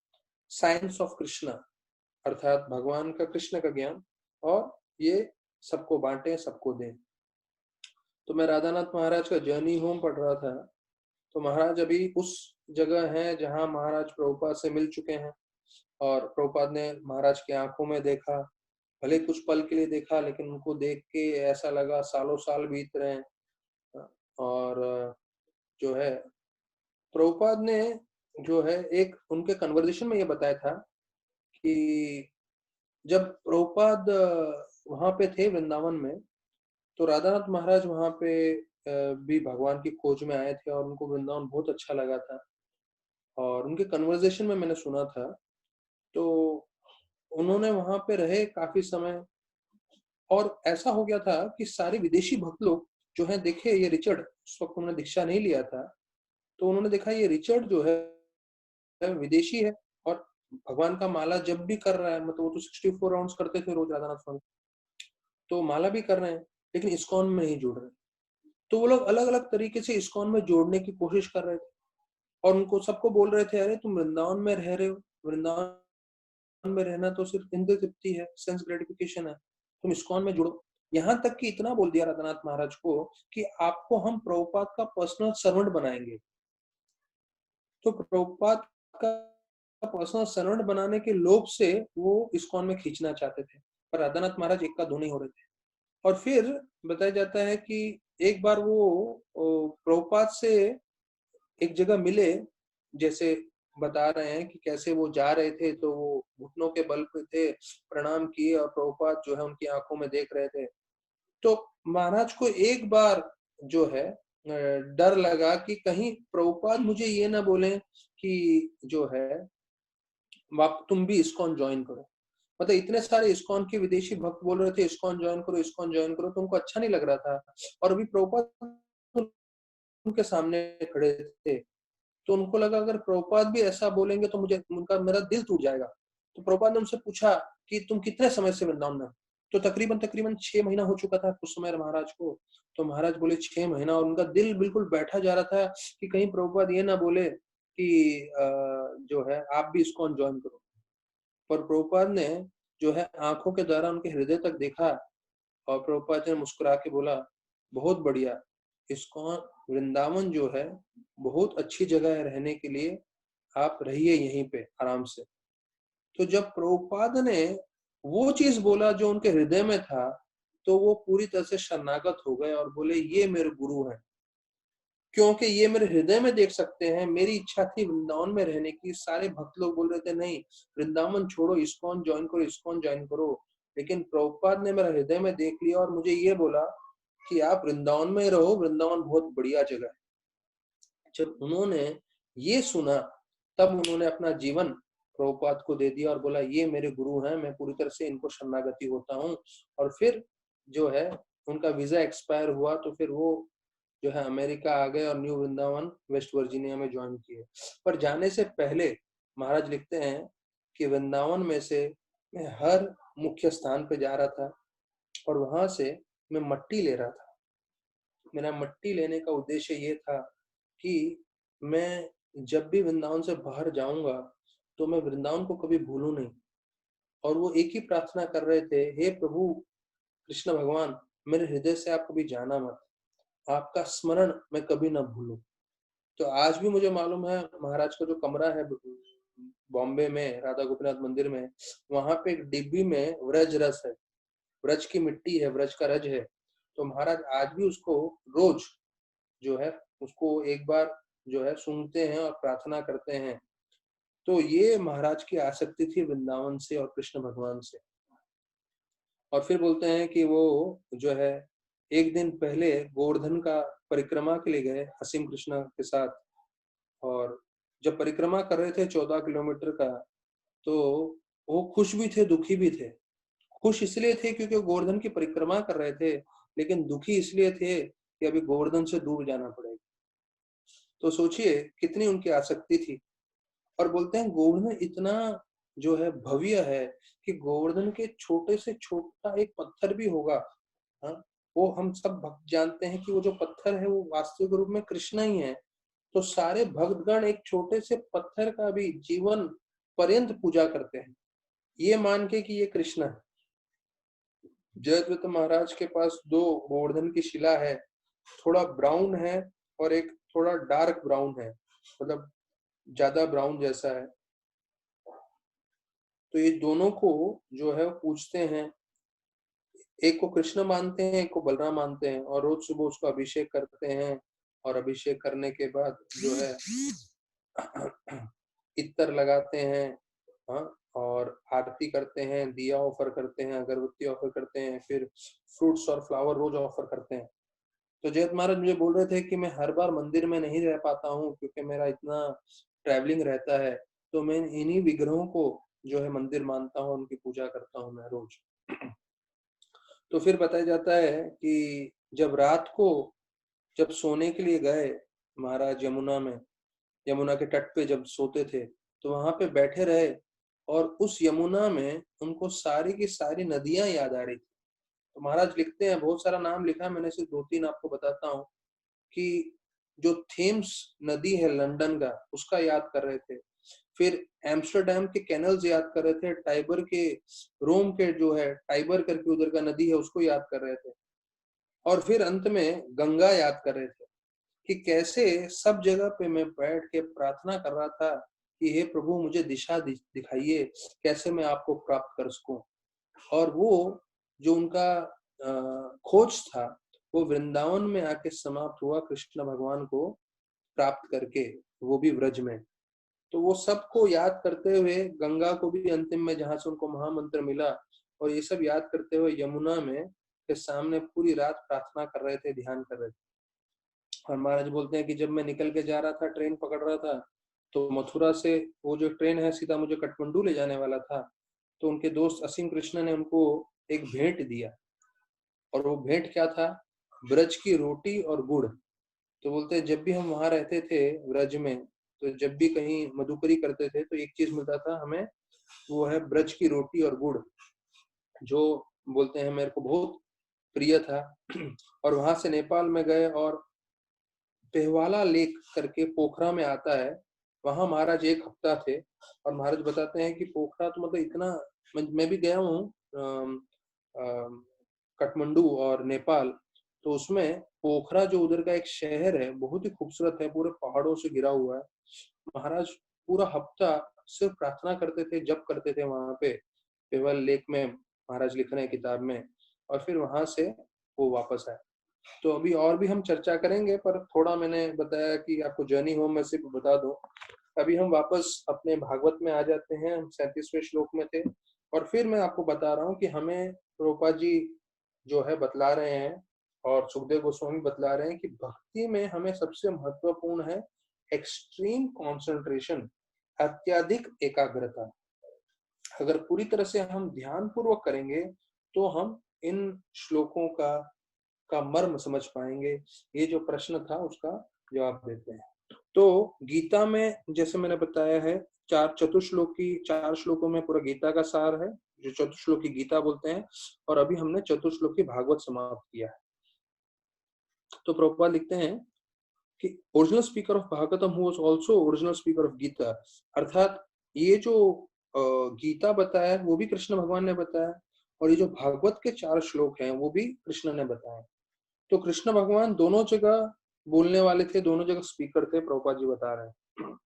साइंस ऑफ कृष्णा अर्थात भगवान का कृष्ण का ज्ञान, और ये सबको बांटे, सबको दें। तो मैं राधानाथ महाराज का जर्नी होम पढ़ रहा था। तो महाराज अभी उस जगह है जहां महाराज प्रभुपाद से मिल चुके हैं, और प्रभुपाद ने महाराज की आंखों में देखा, भले कुछ पल के लिए देखा, लेकिन उनको देख के ऐसा लगा सालों साल बीत रहे हैं। और जो है प्रभुपाद ने जो है एक उनके कन्वर्सेशन में ये बताया था कि जब प्रभुपाद वहां पे थे वृंदावन में, तो राधानाथ महाराज वहां पे भी भगवान की खोज में आए थे और उनको वृंदावन बहुत अच्छा लगा था। और उनके कन्वर्सेशन में मैंने सुना था, तो उन्होंने वहां पे रहे काफी समय, और ऐसा हो गया था कि सारे विदेशी भक्त लोग जो है, देखे ये रिचर्ड, उस वक्त उन्होंने दीक्षा नहीं लिया था, तो उन्होंने देखा ये रिचर्ड जो है विदेशी है, और भगवान का माला जब भी कर रहा है, मतलब वो तो 64 राउंड्स करते थे रोज राधानाथ स्वामी, तो माला भी कर रहे हैं, लेकिन इस्कॉन में नहीं जुड़ रहे। तो वो लोग अलग अलग तरीके से इस्कॉन में जोड़ने की कोशिश कर रहे थे, और उनको सबको बोल रहे थे, अरे तुम वृंदावन में रह रहे हो, वृंदावन में रहना तो सिर्फ इंद्रिय तृप्ति है, सेंस ग्रेटिफिकेशन है, तुम इस्कॉन में जुड़ो। यहाँ तक कि इतना बोल दिया राधानाथ महाराज को कि आपको हम प्रभुपाद का पर्सनल सर्वेंट बनाएंगे। तो प्रभुपाद का पर्सनल सर्वेंट बनाने के लोभ से वो इस्कॉन में खींचना चाहते थे, पर राधानाथ महाराज एक का दो नहीं हो रहे थे। और फिर बताया जाता है कि एक बार वो प्रभुपाद से एक जगह मिले, जैसे बता रहे हैं कि कैसे वो जा रहे थे, तो वो घुटनों के बल पे थे, प्रणाम किए, और प्रभुपाद जो है उनकी आंखों में देख रहे थे। तो महाराज को एक बार जो है डर लगा कि कहीं प्रभुपाद मुझे ये ना बोले कि जो है आप तुम भी इस्कॉन ज्वाइन करो। मतलब इतने सारे इस्कॉन के विदेशी भक्त बोल रहे थे इस्कॉन ज्वाइन करो, इस्कॉन ज्वाइन करो, तो उनको अच्छा नहीं लग रहा था। और अभी प्रभुपाद उनके सामने खड़े थे, तो उनको लगा अगर प्रभुपाद भी ऐसा बोलेंगे तो मुझे उनका मेरा दिल टूट जाएगा। तो प्रभुपाद ने उनसे पूछा कि तुम कितने समय से वृंदावन में? तो तकरीबन तकरीबन 6 महीना हो चुका था उस समय महाराज को। तो महाराज बोले 6 महीना, और उनका दिल बिल्कुल बैठा जा रहा था कि कहीं प्रभुपाद ये ना बोले कि जो है आप भी इस्कॉन ज्वाइन करो। पर प्रभुपाद ने जो है आंखों के द्वारा उनके हृदय तक देखा, और प्रभुपाद ने मुस्कुरा के बोला, बहुत बढ़िया, इस्कॉन वृंदावन जो है बहुत अच्छी जगह है रहने के लिए, आप रहिए यहीं पे आराम से। तो जब प्रभुपाद ने वो चीज बोला जो उनके हृदय में था, तो वो पूरी तरह से शरणागत हो गए और बोले ये मेरे गुरु हैं, क्योंकि ये मेरे हृदय में देख सकते हैं। मेरी इच्छा थी वृंदावन में रहने की, सारे भक्त लोग बोल रहे थे नहीं वृंदावन छोड़ो, इस्कॉन ज्वाइन करो, इस्कॉन ज्वाइन करो, लेकिन प्रभुपाद ने मेरा हृदय में देख लिया और मुझे ये बोला कि आप वृंदावन में रहो, वृंदावन बहुत बढ़िया जगह है। जब उन्होंने ये सुना, तब उन्होंने अपना जीवन प्रभुपाद को दे दिया और बोला ये मेरे गुरु हैं, मैं पूरी तरह से इनको शरणागति होता हूँ। और फिर जो है उनका वीजा एक्सपायर हुआ, तो फिर वो जो है अमेरिका आ गए और न्यू वृंदावन वेस्ट वर्जीनिया में ज्वाइन किए। पर जाने से पहले महाराज लिखते हैं कि वृंदावन में से मैं हर मुख्य स्थान पे जा रहा था, और वहां से मैं मट्टी ले रहा था। मेरा मट्टी लेने का उद्देश्य ये था कि मैं जब भी वृंदावन से बाहर जाऊंगा तो मैं वृंदावन को कभी भूलूं नहीं। और वो एक ही प्रार्थना कर रहे थे, हे प्रभु कृष्ण भगवान, मेरे हृदय से आप कभी जाना मत, आपका स्मरण मैं कभी ना भूलूं। तो आज भी मुझे मालूम है महाराज का जो कमरा है बॉम्बे में राधा गोपीनाथ मंदिर में, वहां पे एक डिब्बी में व्रज रस है, व्रज की मिट्टी है, व्रज का रज है। तो महाराज आज भी उसको रोज जो है उसको एक बार जो है सुनते हैं और प्रार्थना करते हैं। तो ये महाराज की आसक्ति थी वृंदावन से और कृष्ण भगवान से। और फिर बोलते हैं कि वो जो है एक दिन पहले गोवर्धन का परिक्रमा के लिए गए असीम कृष्ण के साथ, और जब परिक्रमा कर रहे थे 14 किलोमीटर का, तो वो खुश भी थे दुखी भी थे। खुश इसलिए थे क्योंकि गोवर्धन की परिक्रमा कर रहे थे, लेकिन दुखी इसलिए थे कि अभी गोवर्धन से दूर जाना पड़ेगा। तो सोचिए कितनी उनकी आसक्ति थी। और बोलते हैं गोवर्धन इतना जो है भव्य है कि गोवर्धन के छोटे से छोटा एक पत्थर भी होगा, हाँ, वो हम सब भक्त जानते हैं कि वो जो पत्थर है वो वास्तविक रूप में कृष्ण ही है। तो सारे भक्तगण एक छोटे से पत्थर का भी जीवन पर्यंत पूजा करते हैं, ये मान के कि ये कृष्ण है। जयद्रथ महाराज के पास दो गोवर्धन की शिला है, थोड़ा ब्राउन है और एक थोड़ा डार्क ब्राउन है, मतलब ज्यादा ब्राउन जैसा है। तो ये दोनों को जो है पूछते हैं, एक को कृष्ण मानते हैं, एक को बलराम मानते हैं, और रोज सुबह उसको अभिषेक करते हैं। और अभिषेक करने के बाद जो है इत्र लगाते हैं, हाँ, और आरती करते हैं, दिया ऑफर करते हैं, अगरबत्ती ऑफर करते हैं, फिर फ्रूट्स और फ्लावर रोज ऑफर करते हैं। तो जयत महाराज मुझे बोल रहे थे कि मैं हर बार मंदिर में नहीं रह पाता हूँ क्योंकि मेरा इतना ट्रैवलिंग रहता है, तो मैं इन्हीं विग्रहों को जो है मंदिर मानता हूँ, उनकी पूजा करता हूँ मैं रोज। तो फिर बताया जाता है कि जब रात को जब सोने के लिए गए महाराज यमुना में, यमुना के तट पे जब सोते थे तो वहां पे बैठे रहे, और उस यमुना में उनको सारी की सारी नदियां याद आ रही थी। तो महाराज लिखते हैं, बहुत सारा नाम लिखा है मैंने, सिर्फ दो तीन आपको बताता हूँ कि जो थेम्स नदी है लंदन का, उसका याद कर रहे थे। फिर एम्स्टरडेम के कैनल्स याद कर रहे थे, टाइबर के, रोम के जो है टाइबर करके उधर का नदी है उसको याद कर रहे थे, और फिर अंत में गंगा याद कर रहे थे कि कैसे सब जगह पे मैं बैठ के प्रार्थना कर रहा था कि हे प्रभु मुझे दिशा दिखाइए, कैसे मैं आपको प्राप्त कर सकूं। और वो जो उनका खोज था वो वृंदावन में आके समाप्त हुआ, कृष्ण भगवान को प्राप्त करके, वो भी व्रज में। तो वो सबको याद करते हुए, गंगा को भी अंतिम में जहां से उनको महामंत्र मिला, और ये सब याद करते हुए यमुना में के सामने पूरी रात प्रार्थना कर रहे थे, ध्यान कर रहे थे। और महाराज बोलते हैं कि जब मैं निकल के जा रहा था, ट्रेन पकड़ रहा था, तो मथुरा से वो जो ट्रेन है सीधा मुझे काठमांडू ले जाने वाला था, तो उनके दोस्त असीम कृष्ण ने उनको एक भेंट दिया, और वो भेंट क्या था, ब्रज की रोटी और गुड़। तो बोलते हैं जब भी हम वहां रहते थे ब्रज में, तो जब भी कहीं मधुकरी करते थे तो एक चीज मिलता था हमें, वो है ब्रज की रोटी और गुड़, जो बोलते हैं मेरे को बहुत प्रिय था। और वहां से नेपाल में गए, और पेहवाला लेक करके पोखरा में आता है, वहां महाराज एक हफ्ता थे। और महाराज बताते हैं कि पोखरा तो मतलब इतना, मैं भी गया हूँ काठमांडू और नेपाल, तो उसमें पोखरा जो उधर का एक शहर है बहुत ही खूबसूरत है, पूरे पहाड़ों से घिरा हुआ है। महाराज पूरा हफ्ता सिर्फ प्रार्थना करते थे, जप करते थे वहां पे पेवल लेक में, महाराज लिख रहे हैं किताब में। और फिर वहां से वो वापस आए। तो अभी और भी हम चर्चा करेंगे, पर थोड़ा मैंने बताया कि आपको जर्नी होम में सिर्फ बता दो। अभी हम वापस अपने भागवत में आ जाते हैं, हम 37वें श्लोक में थे। और फिर मैं आपको बता रहा हूँ कि हमें रूपा जी जो है बतला रहे हैं, और सुखदेव गोस्वामी बतला रहे हैं कि भक्ति में हमें सबसे महत्वपूर्ण है एक्सट्रीम कंसंट्रेशन, अत्यधिक एकाग्रता। अगर पूरी तरह से हम ध्यान पूर्वक करेंगे तो हम इन श्लोकों का मर्म समझ पाएंगे। ये जो प्रश्न था उसका जवाब देते हैं। तो गीता में जैसे मैंने बताया है, चार चतुश्लोकी, 4 श्लोकों में पूरा गीता का सार है, जो चतुश्लोकी गीता बोलते हैं। और अभी हमने चतुश्लोकी भागवत समाप्त किया है। तो प्रभुपाद लिखते हैं कि original speaker of Bhagavatam who was also original speaker of Gita, अर्थात ये जो गीता बताया वो भी कृष्ण भगवान ने बताया, और ये जो भागवत के 4 श्लोक हैं वो भी कृष्ण ने बताए। तो कृष्ण भगवान दोनों जगह बोलने वाले थे, दोनों जगह स्पीकर थे, प्रभुपाद जी बता रहे हैं।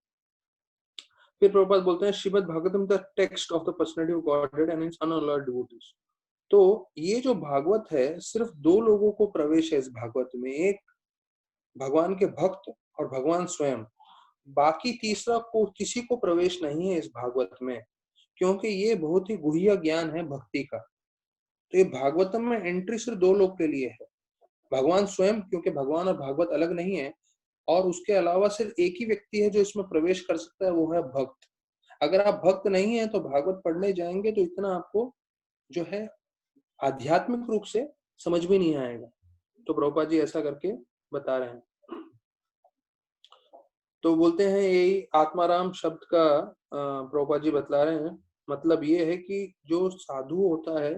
फिर प्रभुपाद बोलते हैं Shrimad Bhagavatam the text of the personality of Godhead and its unalloyed devotees. तो ये जो भागवत है सिर्फ दो लोगों को प्रवेश है इस भागवत में, एक भगवान के भक्त और भगवान स्वयं। बाकी तीसरा को किसी को प्रवेश नहीं है इस भागवत में, क्योंकि ये बहुत ही गुह्य ज्ञान है भक्ति का। तो ये भागवतम में एंट्री सिर्फ दो लोग के लिए है, भगवान स्वयं, क्योंकि भगवान और भागवत अलग नहीं है, और उसके अलावा सिर्फ एक ही व्यक्ति है जो इसमें प्रवेश कर सकता है, वो है भक्त। अगर आप भक्त नहीं है तो भागवत पढ़ने जाएंगे तो इतना आपको जो है आध्यात्मिक रूप से समझ में नहीं आएगा। तो प्रभुपाद जी ऐसा करके बता रहे हैं। तो बोलते हैं यही आत्माराम शब्द का प्रभुपाद जी बतला रहे हैं मतलब ये है कि जो साधु होता है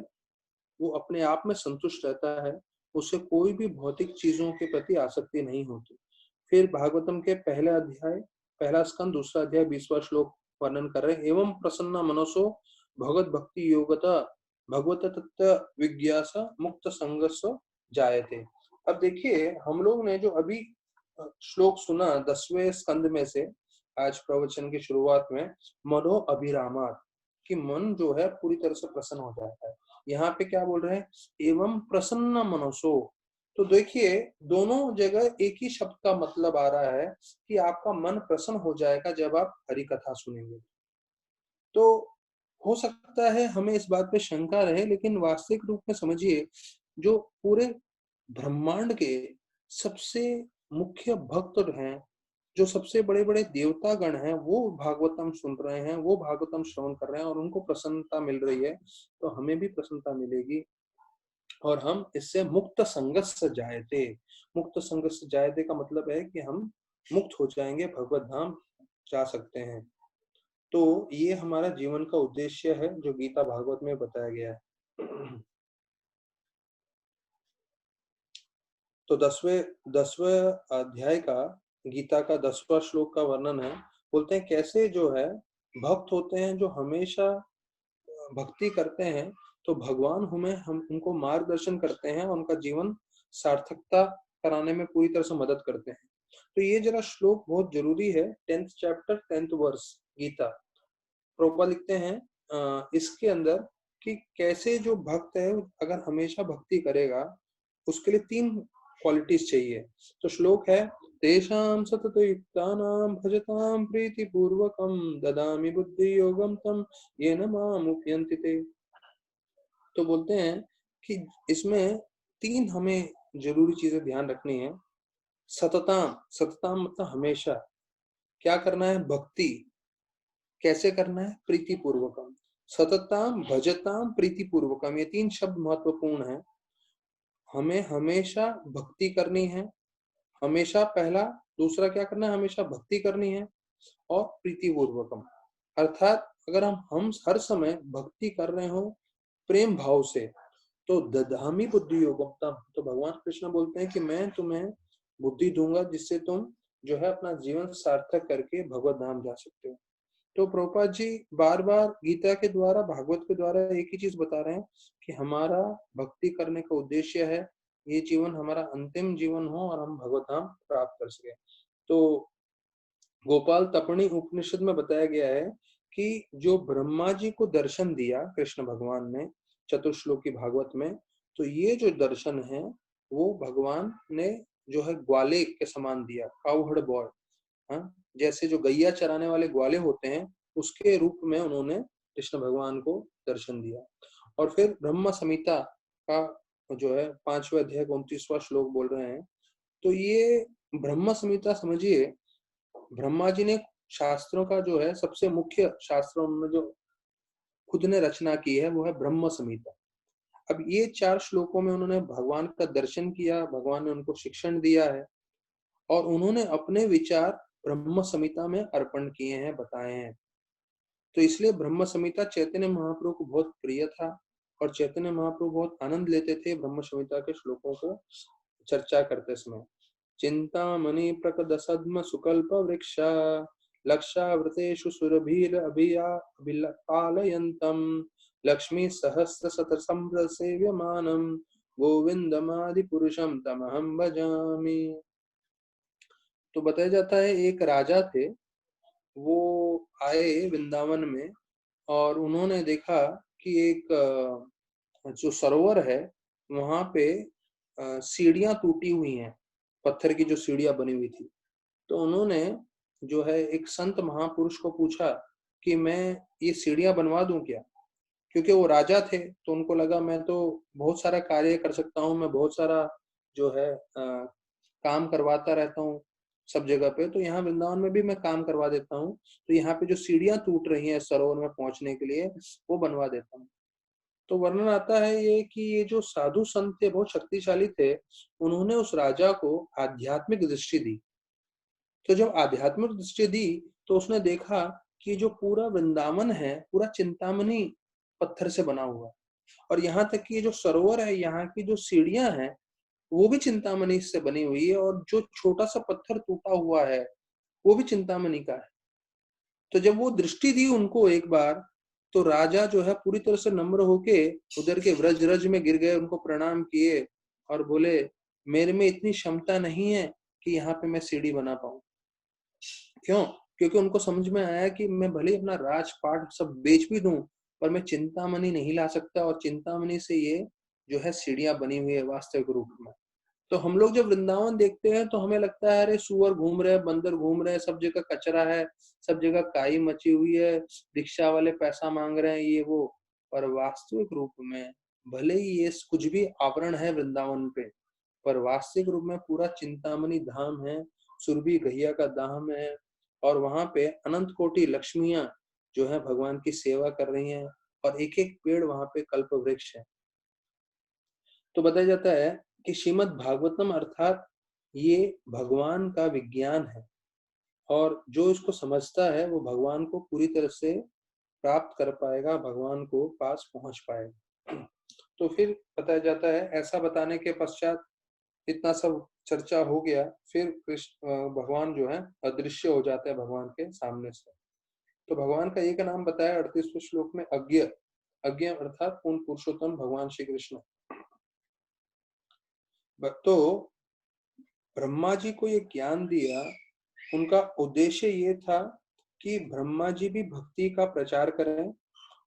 वो अपने आप में संतुष्ट रहता है, उसे कोई भी भौतिक चीजों के प्रति आसक्ति नहीं होती। फिर भागवतम के पहला अध्याय, पहला स्कंद, दूसरा अध्याय, 20वां श्लोक वर्णन कर रहे हैं। एवं प्रसन्न मनसो भगवत भक्ति योगता भगवत तत्व विज्ञासा मुक्त संगस जायते। अब देखिए, हम लोग ने जो अभी श्लोक सुना 10वें स्कंद में से, आज प्रवचन की शुरुआत में, मनो अभिरामात, कि मन जो है पूरी तरह से प्रसन्न हो जाता है। यहाँ पे क्या बोल रहे हैं? एवं प्रसन्न मनसो। तो देखिए, दोनों जगह एक ही शब्द का मतलब आ रहा है कि आपका मन प्रसन्न हो जाएगा जब आप हरि कथा सुनेंगे। तो हो सकता है हमें इस बात पे शंका रहे, लेकिन वास्तविक रूप में समझिए, जो पूरे ब्रह्मांड के सबसे मुख्य भक्त हैं, जो सबसे बड़े बड़े देवता गण हैं, वो भागवतम सुन रहे हैं, वो भागवतम श्रवण कर रहे हैं और उनको प्रसन्नता मिल रही है, तो हमें भी प्रसन्नता मिलेगी और हम इससे मुक्त संगस जायते। मुक्त संगस जायते का मतलब है कि हम मुक्त हो जाएंगे, भगवत धाम जा सकते हैं। तो ये हमारा जीवन का उद्देश्य है जो गीता भागवत में बताया गया है। तो 10वें अध्याय का, गीता का 10वां श्लोक का वर्णन है। बोलते हैं कैसे जो है भक्त होते हैं, जो हमेशा भक्ति करते हैं, तो भगवान हमें हम उनको मार्गदर्शन करते हैं, उनका जीवन सार्थकता कराने में पूरी तरह से मदद करते हैं। तो ये जरा श्लोक बहुत जरूरी है। 10th chapter 10th verse Gita, Prabhupada लिखते हैं इसके अंदर कि कैसे जो भक्त है अगर हमेशा भक्ति करेगा, उसके लिए 3 क्वालिटीज चाहिए। तो श्लोक है, तेषां सतत युक्तानां भजतां प्रीतिपूर्वकं ददामि बुद्धि योगम तम येन माम उपयन्ति ते। तो बोलते हैं कि इसमें 3 हमें जरूरी चीजें ध्यान रखनी है। सतताम, सतताम मतलब हमेशा। क्या करना है? भक्ति। कैसे करना है? प्रीति पूर्वकम। सतताम, भजताम, प्रीति पूर्वकम, ये 3 शब्द महत्वपूर्ण है। हमें हमेशा भक्ति करनी है, हमेशा पहला। दूसरा क्या करना है? हमेशा भक्ति करनी है और प्रीति पूर्वकम, अर्थात अगर हम हर समय भक्ति कर रहे हो प्रेम भाव से, तो दधामी बुद्धि योगम, तो भगवान कृष्ण बोलते हैं कि मैं तुम्हें बुद्धि दूंगा जिससे तुम जो है अपना जीवन सार्थक करके भगवत धाम जा सकते हो। तो प्रभुपाद जी बार बार गीता के द्वारा, भागवत के द्वारा एक ही चीज बता रहे हैं कि हमारा भक्ति करने का उद्देश्य है ये जीवन हमारा अंतिम जीवन हो और हम भगवत धाम प्राप्त कर सके। तो गोपाल तपणी उपनिषद में बताया गया है कि जो ब्रह्मा जी को दर्शन दिया कृष्ण भगवान ने चतुर्श्लोकी भागवत में, तो ये जो दर्शन है वो भगवान ने जो है ग्वाले के समान दिया, काउहड़ बॉय। हाँ, जैसे जो गैया चराने वाले ग्वाले होते हैं उसके रूप में उन्होंने कृष्ण भगवान को दर्शन दिया। और फिर ब्रह्म संहिता का जो है 5वें अध्याय 29वां श्लोक बोल रहे हैं। तो ये ब्रह्म संहिता समझिए, ब्रह्मा जी ने शास्त्रों का जो है सबसे मुख्य शास्त्र उन्होंने जो खुद ने रचना की है वो है ब्रह्म संहिता। अब ये 4 श्लोकों में उन्होंने भगवान का दर्शन किया, भगवान ने उनको शिक्षण दिया है और उन्होंने अपने विचार ब्रह्म संहिता में अर्पण किए हैं, बताए हैं। तो इसलिए ब्रह्म संहिता चैतन्य महाप्रभु को बहुत प्रिय था और चैतन्य महाप्रभु बहुत आनंद लेते थे ब्रह्म संहिता के श्लोकों को चर्चा करते समय। चिंतामणि प्रकट सद्म सुकल्प वृक्ष लक्षावृतेषु सुरभीर अभिपालयन्तम् लक्ष्मी सहस्र शत सेव्यमानम् गोविंदमादि पुरुषम तमहं भजामि। तो बताया जाता है एक राजा थे, वो आए वृंदावन में और उन्होंने देखा कि एक जो सरोवर है वहां पे सीढ़ियां टूटी हुई हैं, पत्थर की जो सीढ़ियां बनी हुई थी। तो उन्होंने जो है एक संत महापुरुष को पूछा कि मैं ये सीढ़ियां बनवा दूं क्या? क्योंकि वो राजा थे तो उनको लगा मैं तो बहुत सारा कार्य कर सकता हूँ, मैं बहुत सारा जो है काम करवाता रहता हूँ सब जगह पे, तो यहाँ वृंदावन में भी मैं काम करवा देता हूँ। तो यहाँ पे जो सीढ़ियां टूट रही हैं सरोवर में पहुंचने के लिए, वो बनवा देता हूँ। तो वर्णन आता है ये कि ये जो साधु संत थे बहुत शक्तिशाली थे, उन्होंने उस राजा को आध्यात्मिक दृष्टि दी। तो जब आध्यात्मिक दृष्टि दी तो उसने देखा कि जो पूरा वृंदावन है पूरा चिंतामणि पत्थर से बना हुआ है, और यहाँ तक कि ये जो सरोवर है, यहाँ की जो सीढ़ियां हैं वो भी चिंतामणि से बनी हुई है, और जो छोटा सा पत्थर टूटा हुआ है वो भी चिंतामणि का है। तो जब वो दृष्टि दी उनको एक बार, तो राजा जो है पूरी तरह से नम्र होके उधर के व्रज रज में गिर गए, उनको प्रणाम किए और बोले मेरे में इतनी क्षमता नहीं है कि यहाँ पे मैं सीढ़ी बना पाऊं। क्यों? क्योंकि उनको समझ में आया कि मैं भले ही अपना राजपाट सब बेच भी दूं, पर मैं चिंतामणि नहीं ला सकता, और चिंतामणि से ये जो है सीढ़ियां बनी हुई है वास्तविक रूप में। तो हम लोग जब वृंदावन देखते हैं तो हमें लगता है अरे सुअर घूम रहे हैं, बंदर घूम रहे हैं, सब जगह कचरा है, सब जगह काई मची हुई है, रिक्शा वाले पैसा मांग रहे हैं, ये वो। पर वास्तविक रूप में भले ही ये कुछ भी आवरण है वृंदावन पे, पर वास्तविक रूप में पूरा चिंतामणि धाम है, सुरभि गैया का धाम है, और वहां पे अनंत कोटि लक्ष्मियां जो है भगवान की सेवा कर रही हैं, और एक एक पेड़ वहां पे कल्प वृक्ष है। तो बताया जाता है कि श्रीमद् भागवतम अर्थात ये भगवान का विज्ञान है, और जो इसको समझता है वो भगवान को पूरी तरह से प्राप्त कर पाएगा, भगवान को पास पहुंच पाएगा। तो फिर बताया जाता है, ऐसा बताने के पश्चात इतना सब चर्चा हो गया, फिर कृष्ण भगवान जो है अदृश्य हो जाते हैं भगवान के सामने से। तो भगवान का एक नाम बताया 38वें श्लोक में, अज्ञ। अज्ञ अर्थात पूर्ण पुरुषोत्तम भगवान श्री कृष्ण। तो ब्रह्मा जी को ये ज्ञान दिया, उनका उद्देश्य ये था कि ब्रह्मा जी भी भक्ति का प्रचार करें,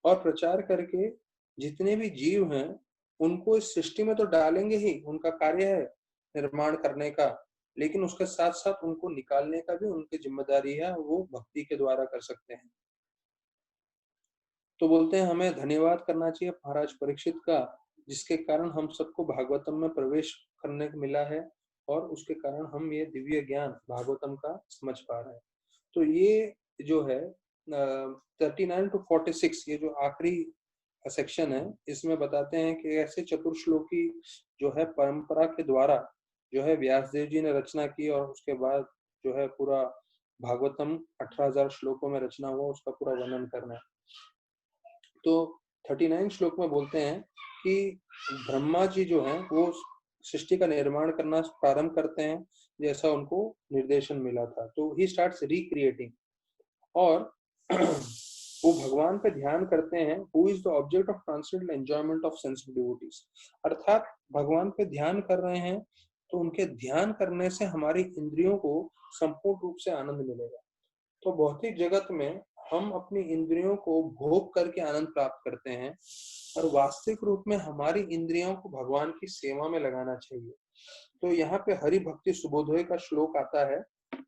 और प्रचार करके जितने भी जीव हैं उनको इस सृष्टि में तो डालेंगे ही, उनका कार्य है निर्माण करने का, लेकिन उसके साथ साथ उनको निकालने का भी उनकी जिम्मेदारी है, वो भक्ति के द्वारा कर सकते हैं। तो बोलते हैं हमें धन्यवाद करना चाहिए महाराज परीक्षित का, जिसके कारण हम सबको भागवतम में प्रवेश करने को मिला है, और उसके कारण हम ये दिव्य ज्ञान भागवतम का समझ पा रहे हैं। तो ये जो है 39 to 46 ये जो आखिरी सेक्शन है, इसमें बताते हैं कि ऐसे चतुर्श्लोकी जो है परंपरा के द्वारा जो है व्यासदेव जी ने रचना की, और उसके बाद जो है पूरा भागवतम 18,000 श्लोकों में रचना हुआ, उसका पूरा वर्णन करना है। तो 39 श्लोक में बोलते हैं कि ब्रह्मा जी जो हैं वो सृष्टि का निर्माण करना प्रारंभ करते हैं जैसा उनको निर्देशन मिला था। तो ही स्टार्ट्स रिक्रिएटिंग, और वो भगवान पे ध्यान करते हैं, who is the object of transcendental enjoyment of sensitive devotees. अर्थात भगवान पे ध्यान कर रहे हैं, तो उनके ध्यान करने से हमारी इंद्रियों को संपूर्ण रूप से आनंद मिलेगा। तो भौतिक जगत में हम अपनी इंद्रियों को भोग करके आनंद प्राप्त करते हैं, और वास्तविक रूप में हमारी इंद्रियों को भगवान की सेवा में लगाना चाहिए। तो यहाँ पे हरि भक्ति सुबोधोय का श्लोक आता है,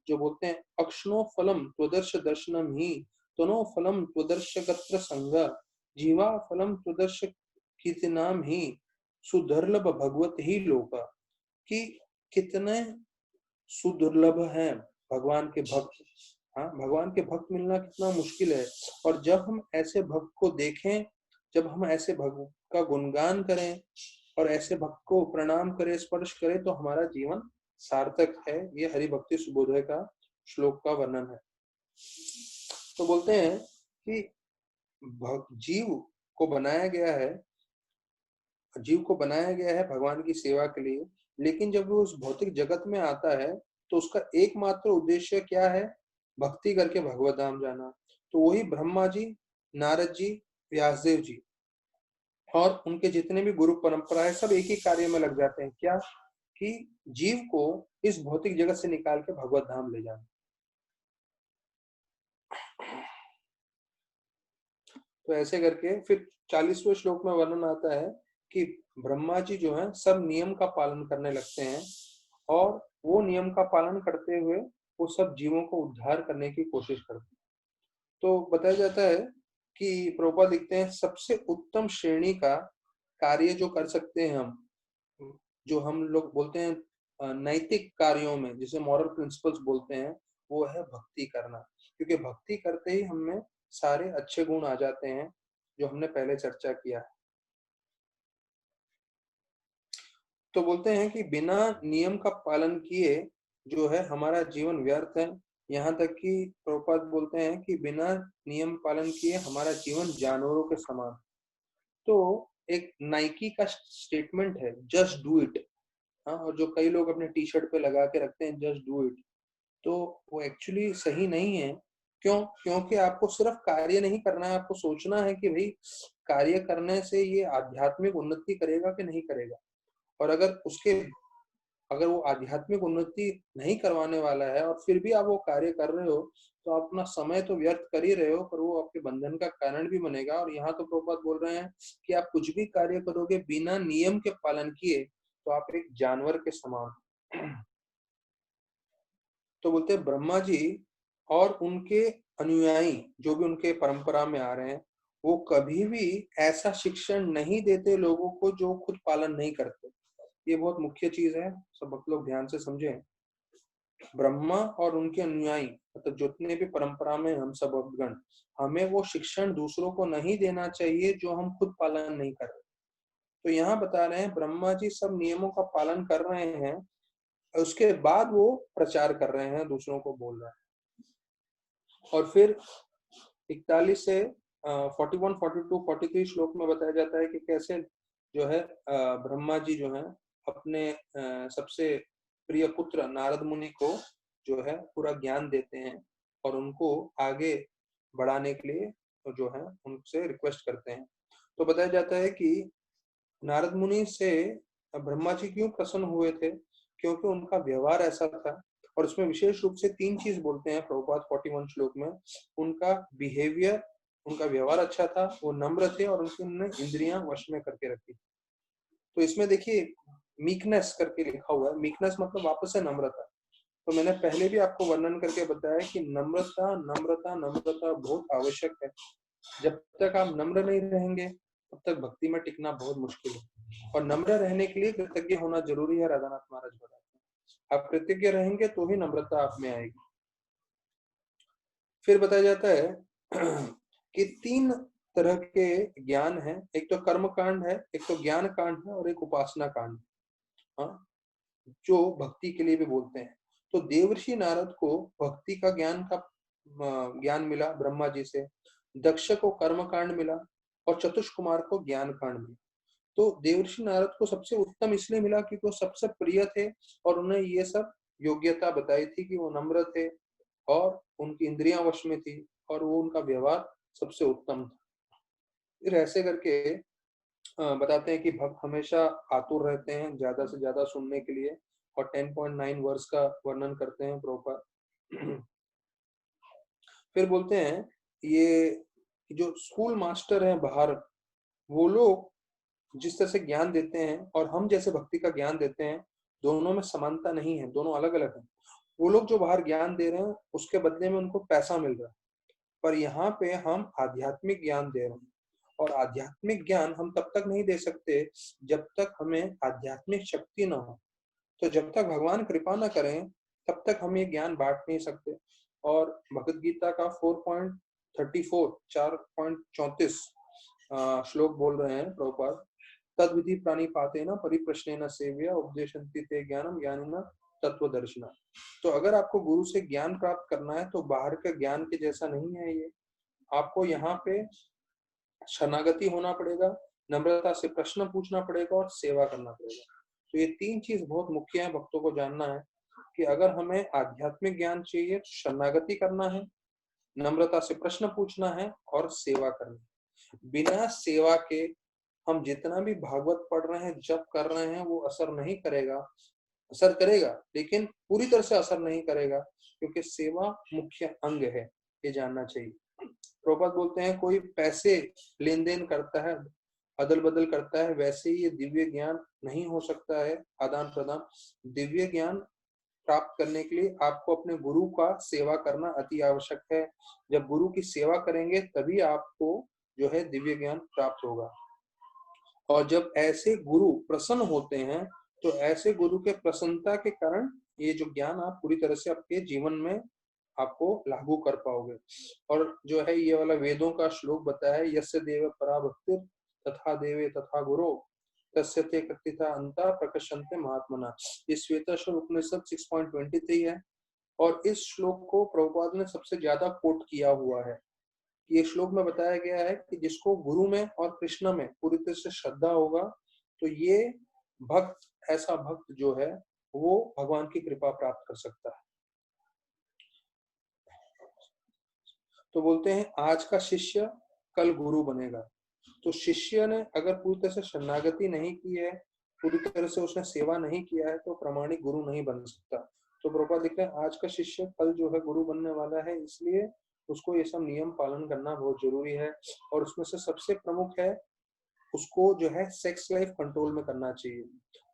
जो बोलते हैं अक्षणो फलम त्वदर्श दर्शनम ही तनो फलम त्वदर्श गत्र संग जीवा फलम त्वदर्श कीर्तनाम ही सुदुर्लभ भगवत ही लोका। कि कितने सुदुर्लभ हैं भगवान के भक्त। हाँ, भगवान के भक्त मिलना कितना मुश्किल है, और जब हम ऐसे भक्त को देखें, जब हम ऐसे भक्त का गुणगान करें और ऐसे भक्त को प्रणाम करें, स्पर्श करें, तो हमारा जीवन सार्थक है। ये हरि भक्ति सुबोधय का श्लोक का वर्णन है। तो बोलते हैं कि जीव को बनाया गया है, जीव को बनाया गया है भगवान की सेवा के लिए, लेकिन जब वो उस भौतिक जगत में आता है तो उसका एकमात्र उद्देश्य क्या है? भक्ति करके भगवत धाम जाना। तो वही ब्रह्मा जी, नारद जी, व्यासदेव जी और उनके जितने भी गुरु परंपरा है, सब एक ही कार्य में लग जाते हैं। क्या? कि जीव को इस भौतिक जगत से निकाल के भगवत धाम ले जाना। तो ऐसे करके फिर 40वें श्लोक में वर्णन आता है कि ब्रह्मा जी जो है सब नियम का पालन करने लगते हैं, और वो नियम का पालन करते हुए वो सब जीवों को उद्धार करने की कोशिश करते हैं। तो बताया जाता है कि प्रभुपाद लिखते हैं सबसे उत्तम श्रेणी का कार्य जो कर सकते हैं हम, जो हम लोग बोलते हैं नैतिक कार्यों में, जिसे मॉरल प्रिंसिपल्स बोलते हैं, वो है भक्ति करना। क्योंकि भक्ति करते ही हमें सारे अच्छे गुण आ जाते हैं जो हमने पहले चर्चा किया है। तो बोलते हैं कि बिना नियम का पालन किए जो है हमारा जीवन व्यर्थ है, यहाँ तक कि प्रभुपाद बोलते हैं कि बिना नियम पालन किए हमारा जीवन जानवरों के समान। तो एक नाइकी का स्टेटमेंट है, जस्ट डू इट। हाँ, और जो कई लोग अपने टी शर्ट पे लगा के रखते हैं जस्ट डू इट, तो वो एक्चुअली सही नहीं है। क्यों? क्योंकि आपको सिर्फ कार्य नहीं करना है, आपको सोचना है कि भाई कार्य करने से ये आध्यात्मिक उन्नति करेगा कि नहीं करेगा। और अगर वो आध्यात्मिक उन्नति नहीं करवाने वाला है और फिर भी आप वो कार्य कर रहे हो, तो आप अपना समय तो व्यर्थ कर ही रहे हो, पर वो आपके बंधन का कारण भी बनेगा। और यहाँ तो प्रभुपाद बोल रहे हैं कि आप कुछ भी कार्य करोगे बिना नियम के पालन किए तो आप एक जानवर के समान। तो बोलते हैं ब्रह्मा जी और उनके अनुयायी जो भी उनके परंपरा में आ रहे हैं, वो कभी भी ऐसा शिक्षण नहीं देते लोगों को जो खुद पालन नहीं करते। ये बहुत मुख्य चीज है, सब भक्त लोग ध्यान से समझें। ब्रह्मा और उनके अनुयायी मतलब जितने भी परंपरा में हम सब भक्तगण, हमें वो शिक्षण दूसरों को नहीं देना चाहिए जो हम खुद पालन नहीं कर रहे। तो यहाँ बता रहे हैं ब्रह्मा जी सब नियमों का पालन कर रहे हैं, उसके बाद वो प्रचार कर रहे हैं, दूसरों को बोल रहे हैं। और फिर 41 से 41, 42, 43 श्लोक में बताया जाता है कि कैसे जो है ब्रह्मा जी जो है अपने सबसे प्रिय पुत्र नारद मुनि को जो है पूरा ज्ञान देते हैं और उनको आगे बढ़ाने के लिए जो है उनसे रिक्वेस्ट करते हैं। तो बताया जाता है कि नारद मुनि से ब्रह्मा जी क्यों प्रसन्न हुए थे, क्योंकि उनका व्यवहार ऐसा था। और उसमें विशेष रूप से 3 चीज बोलते हैं प्रभुपाद 41 श्लोक में। उनका बिहेवियर, उनका व्यवहार अच्छा था, वो नम्र थे और उन्होंने इंद्रियां वश में करके रखी। तो इसमें देखिए मीकनेस करके लिखा हुआ है, मीकनेस मतलब वापस से नम्रता। तो मैंने पहले भी आपको वर्णन करके बताया कि नम्रता नम्रता नम्रता बहुत आवश्यक है। जब तक आप नम्र नहीं रहेंगे तब तक भक्ति में टिकना बहुत मुश्किल है। और नम्र रहने के लिए कृतज्ञ होना जरूरी है, राधानाथ महाराज बताते हैं। आप कृतज्ञ रहेंगे तो ही नम्रता आप में आएगी। फिर बताया जाता है कि 3 तरह के ज्ञान है, एक तो कर्म कांड है, एक तो ज्ञान कांड है और एक उपासना कांड। हाँ, जो भक्ति के लिए भी बोलते हैं। तो देवर्षि नारद को भक्ति का ज्ञान मिला ब्रह्मा जी से, दक्ष को कर्म कांड मिला और चतुष कुमार को ज्ञान कांड मिला। तो देवर्षि नारद को सबसे उत्तम इसलिए मिला क्योंकि वो सबसे प्रिय थे और उन्हें ये सब योग्यता बताई थी कि वो नम्र थे और उनकी इंद्रियां वश में थी और वो उनका व्यवहार सबसे उत्तम था। फिर ऐसे करके बताते हैं कि भक्त हमेशा आतुर रहते हैं ज्यादा से ज्यादा सुनने के लिए और 10.9 वर्ष का वर्णन करते हैं प्रभुपाद। फिर बोलते हैं ये जो स्कूल मास्टर हैं बाहर, वो लोग जिस तरह से ज्ञान देते हैं और हम जैसे भक्ति का ज्ञान देते हैं, दोनों में समानता नहीं है, दोनों अलग अलग है। वो लोग जो बाहर ज्ञान दे रहे हैं उसके बदले में उनको पैसा मिल रहा है, पर यहाँ पे हम आध्यात्मिक ज्ञान दे रहे हैं। और आध्यात्मिक ज्ञान हम तब तक नहीं दे सकते जब तक हमें आध्यात्मिक शक्ति ना हो। तो जब तक भगवान कृपा ना करें तब तक हम ये ज्ञान बांट नहीं सकते। और भगवद गीता का 4.34 4.34 श्लोक बोल रहे हैं प्रभुपाद, तद विधि प्राणिपातेन परिप्रश्नेन सेव्या उपदेशन्ति ते ज्ञानम ज्ञानिना तत्वदर्शिना। तो अगर आपको गुरु से ज्ञान प्राप्त करना है तो बाहर के ज्ञान के जैसा नहीं है ये। आपको यहाँ पे शरणागति होना पड़ेगा, नम्रता से प्रश्न पूछना पड़ेगा और सेवा करना पड़ेगा। तो ये 3 चीज बहुत मुख्य है, भक्तों को जानना है कि अगर हमें आध्यात्मिक ज्ञान चाहिए तो शरणागति करना है, नम्रता से प्रश्न पूछना है और सेवा करनी है। बिना सेवा के हम जितना भी भागवत पढ़ रहे हैं, जप कर रहे हैं, वो असर नहीं करेगा। असर करेगा लेकिन पूरी तरह से असर नहीं करेगा, क्योंकि सेवा मुख्य अंग है, ये जानना चाहिए। प्रभुपाद बोलते हैं कोई पैसे लेन देन करता है, अदल बदल करता है, वैसे ही ये दिव्य ज्ञान नहीं हो सकता है आदान प्रदान। दिव्य ज्ञान प्राप्त करने के लिए आपको अपने गुरु का सेवा करना अति आवश्यक है। जब गुरु की सेवा करेंगे तभी आपको जो है दिव्य ज्ञान प्राप्त होगा। और जब ऐसे गुरु प्रसन्न होते हैं तो ऐसे गुरु के प्रसन्नता के कारण ये जो ज्ञान आप पूरी तरह से आपके जीवन में आपको लागू कर पाओगे। और जो है ये वाला वेदों का श्लोक बताया है, यस्य देव परा भक्ति तथा देवे तथा गुरु तस्य ते कृतिता अंता प्रकर्षन्ते महात्मना। ये श्वेताश्वर उपनिषद 6.23 है। और इस श्लोक को प्रभुपाद ने सबसे ज्यादा कोट किया हुआ है। ये श्लोक में बताया गया है कि जिसको गुरु में और कृष्ण में पूरी तरह से श्रद्धा होगा, तो ये भक्त, ऐसा भक्त जो है वो भगवान की कृपा प्राप्त कर सकता है। तो बोलते हैं आज का शिष्य कल गुरु बनेगा। तो शिष्य ने अगर पूरी तरह से शरणागति नहीं की है, पूरी तरह से उसने सेवा नहीं किया है, तो प्रामाणिक गुरु नहीं बन सकता। तो प्रभुपाद लिखते हैं आज का शिष्य कल जो है गुरु बनने वाला है, इसलिए उसको ये सब नियम पालन करना बहुत जरूरी है। और उसमें से सबसे प्रमुख है, उसको जो है सेक्स लाइफ कंट्रोल में करना चाहिए।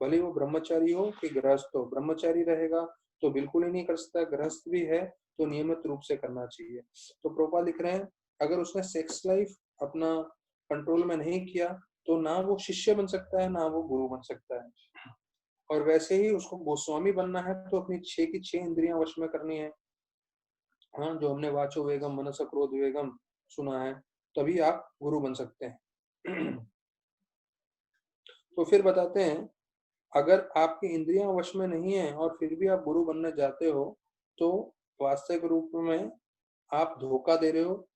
भले वो ब्रह्मचारी हो कि गृहस्थ हो, ब्रह्मचारी रहेगा तो बिल्कुल ही नहीं कर सकता, गृहस्थ भी है तो नियमित रूप से करना चाहिए। तो प्रभुपाद लिख रहे हैं अगर उसने सेक्स लाइफ अपना कंट्रोल में नहीं किया तो ना वो शिष्य बन सकता है, ना वो गुरु बन सकता है। और वैसे ही उसको गोस्वामी बनना है तो अपनी 6 की 6 इंद्रियां वश में करनी है। हाँ, जो हमने वाचो वेगम मनस क्रोध वेगम सुना है, तभी आप गुरु बन सकते हैं। तो फिर बताते हैं अगर आपकी इंद्रियां वश में नहीं है और फिर भी आप गुरु बनने जाते हो, तो वास्तविक रूप में आप धोखा दे रहे हो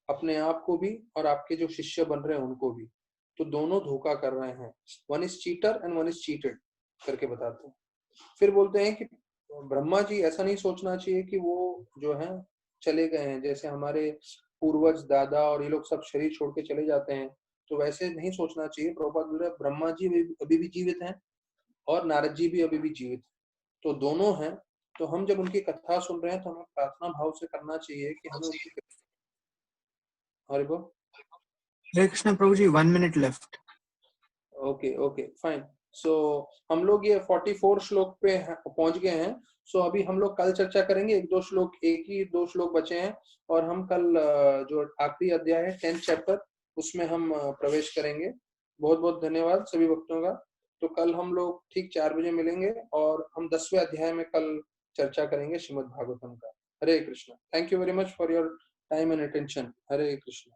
अपने आप को भी और आपके जो शिष्य बन रहे हैं उनको भी। तो दोनों धोखा कर रहे हैं, one is cheater and one is cheated करके बताते हैं। फिर बोलते हैं कि ब्रह्मा जी ऐसा नहीं सोचना चाहिए कि वो जो है चले गए हैं, जैसे हमारे पूर्वज दादा और ये लोग सब शरीर छोड़ के चले जाते हैं, तो वैसे नहीं सोचना चाहिए। प्रभुपाद बोल रहे हैं ब्रह्मा जी अभी भी जीवित हैं और नारद जी भी अभी भी जीवित हैं, तो दोनों हैं। तो हम जब उनकी कथा सुन रहे हैं तो हमें प्रार्थना भाव से करना चाहिए कि हमें उनकी। हरि बोल। Hare Krishna Prabhu ji, 1 minute left. Okay okay fine. So हम लोग ये 44 श्लोक पे पहुंच गए हैं। सो अभी हम लोग कल चर्चा करेंगे, एक ही दो श्लोक बचे हैं और हम कल जो आखिरी अध्याय है 10th चैप्टर, उसमें हम प्रवेश करेंगे। बहुत बहुत धन्यवाद सभी भक्तों का। तो कल हम लोग ठीक 4 बजे मिलेंगे और हम 10वें अध्याय में कल चर्चा करेंगे श्रीमद् भागवतम का। Hare Krishna. Thank you very much for your time and attention. Hare Krishna.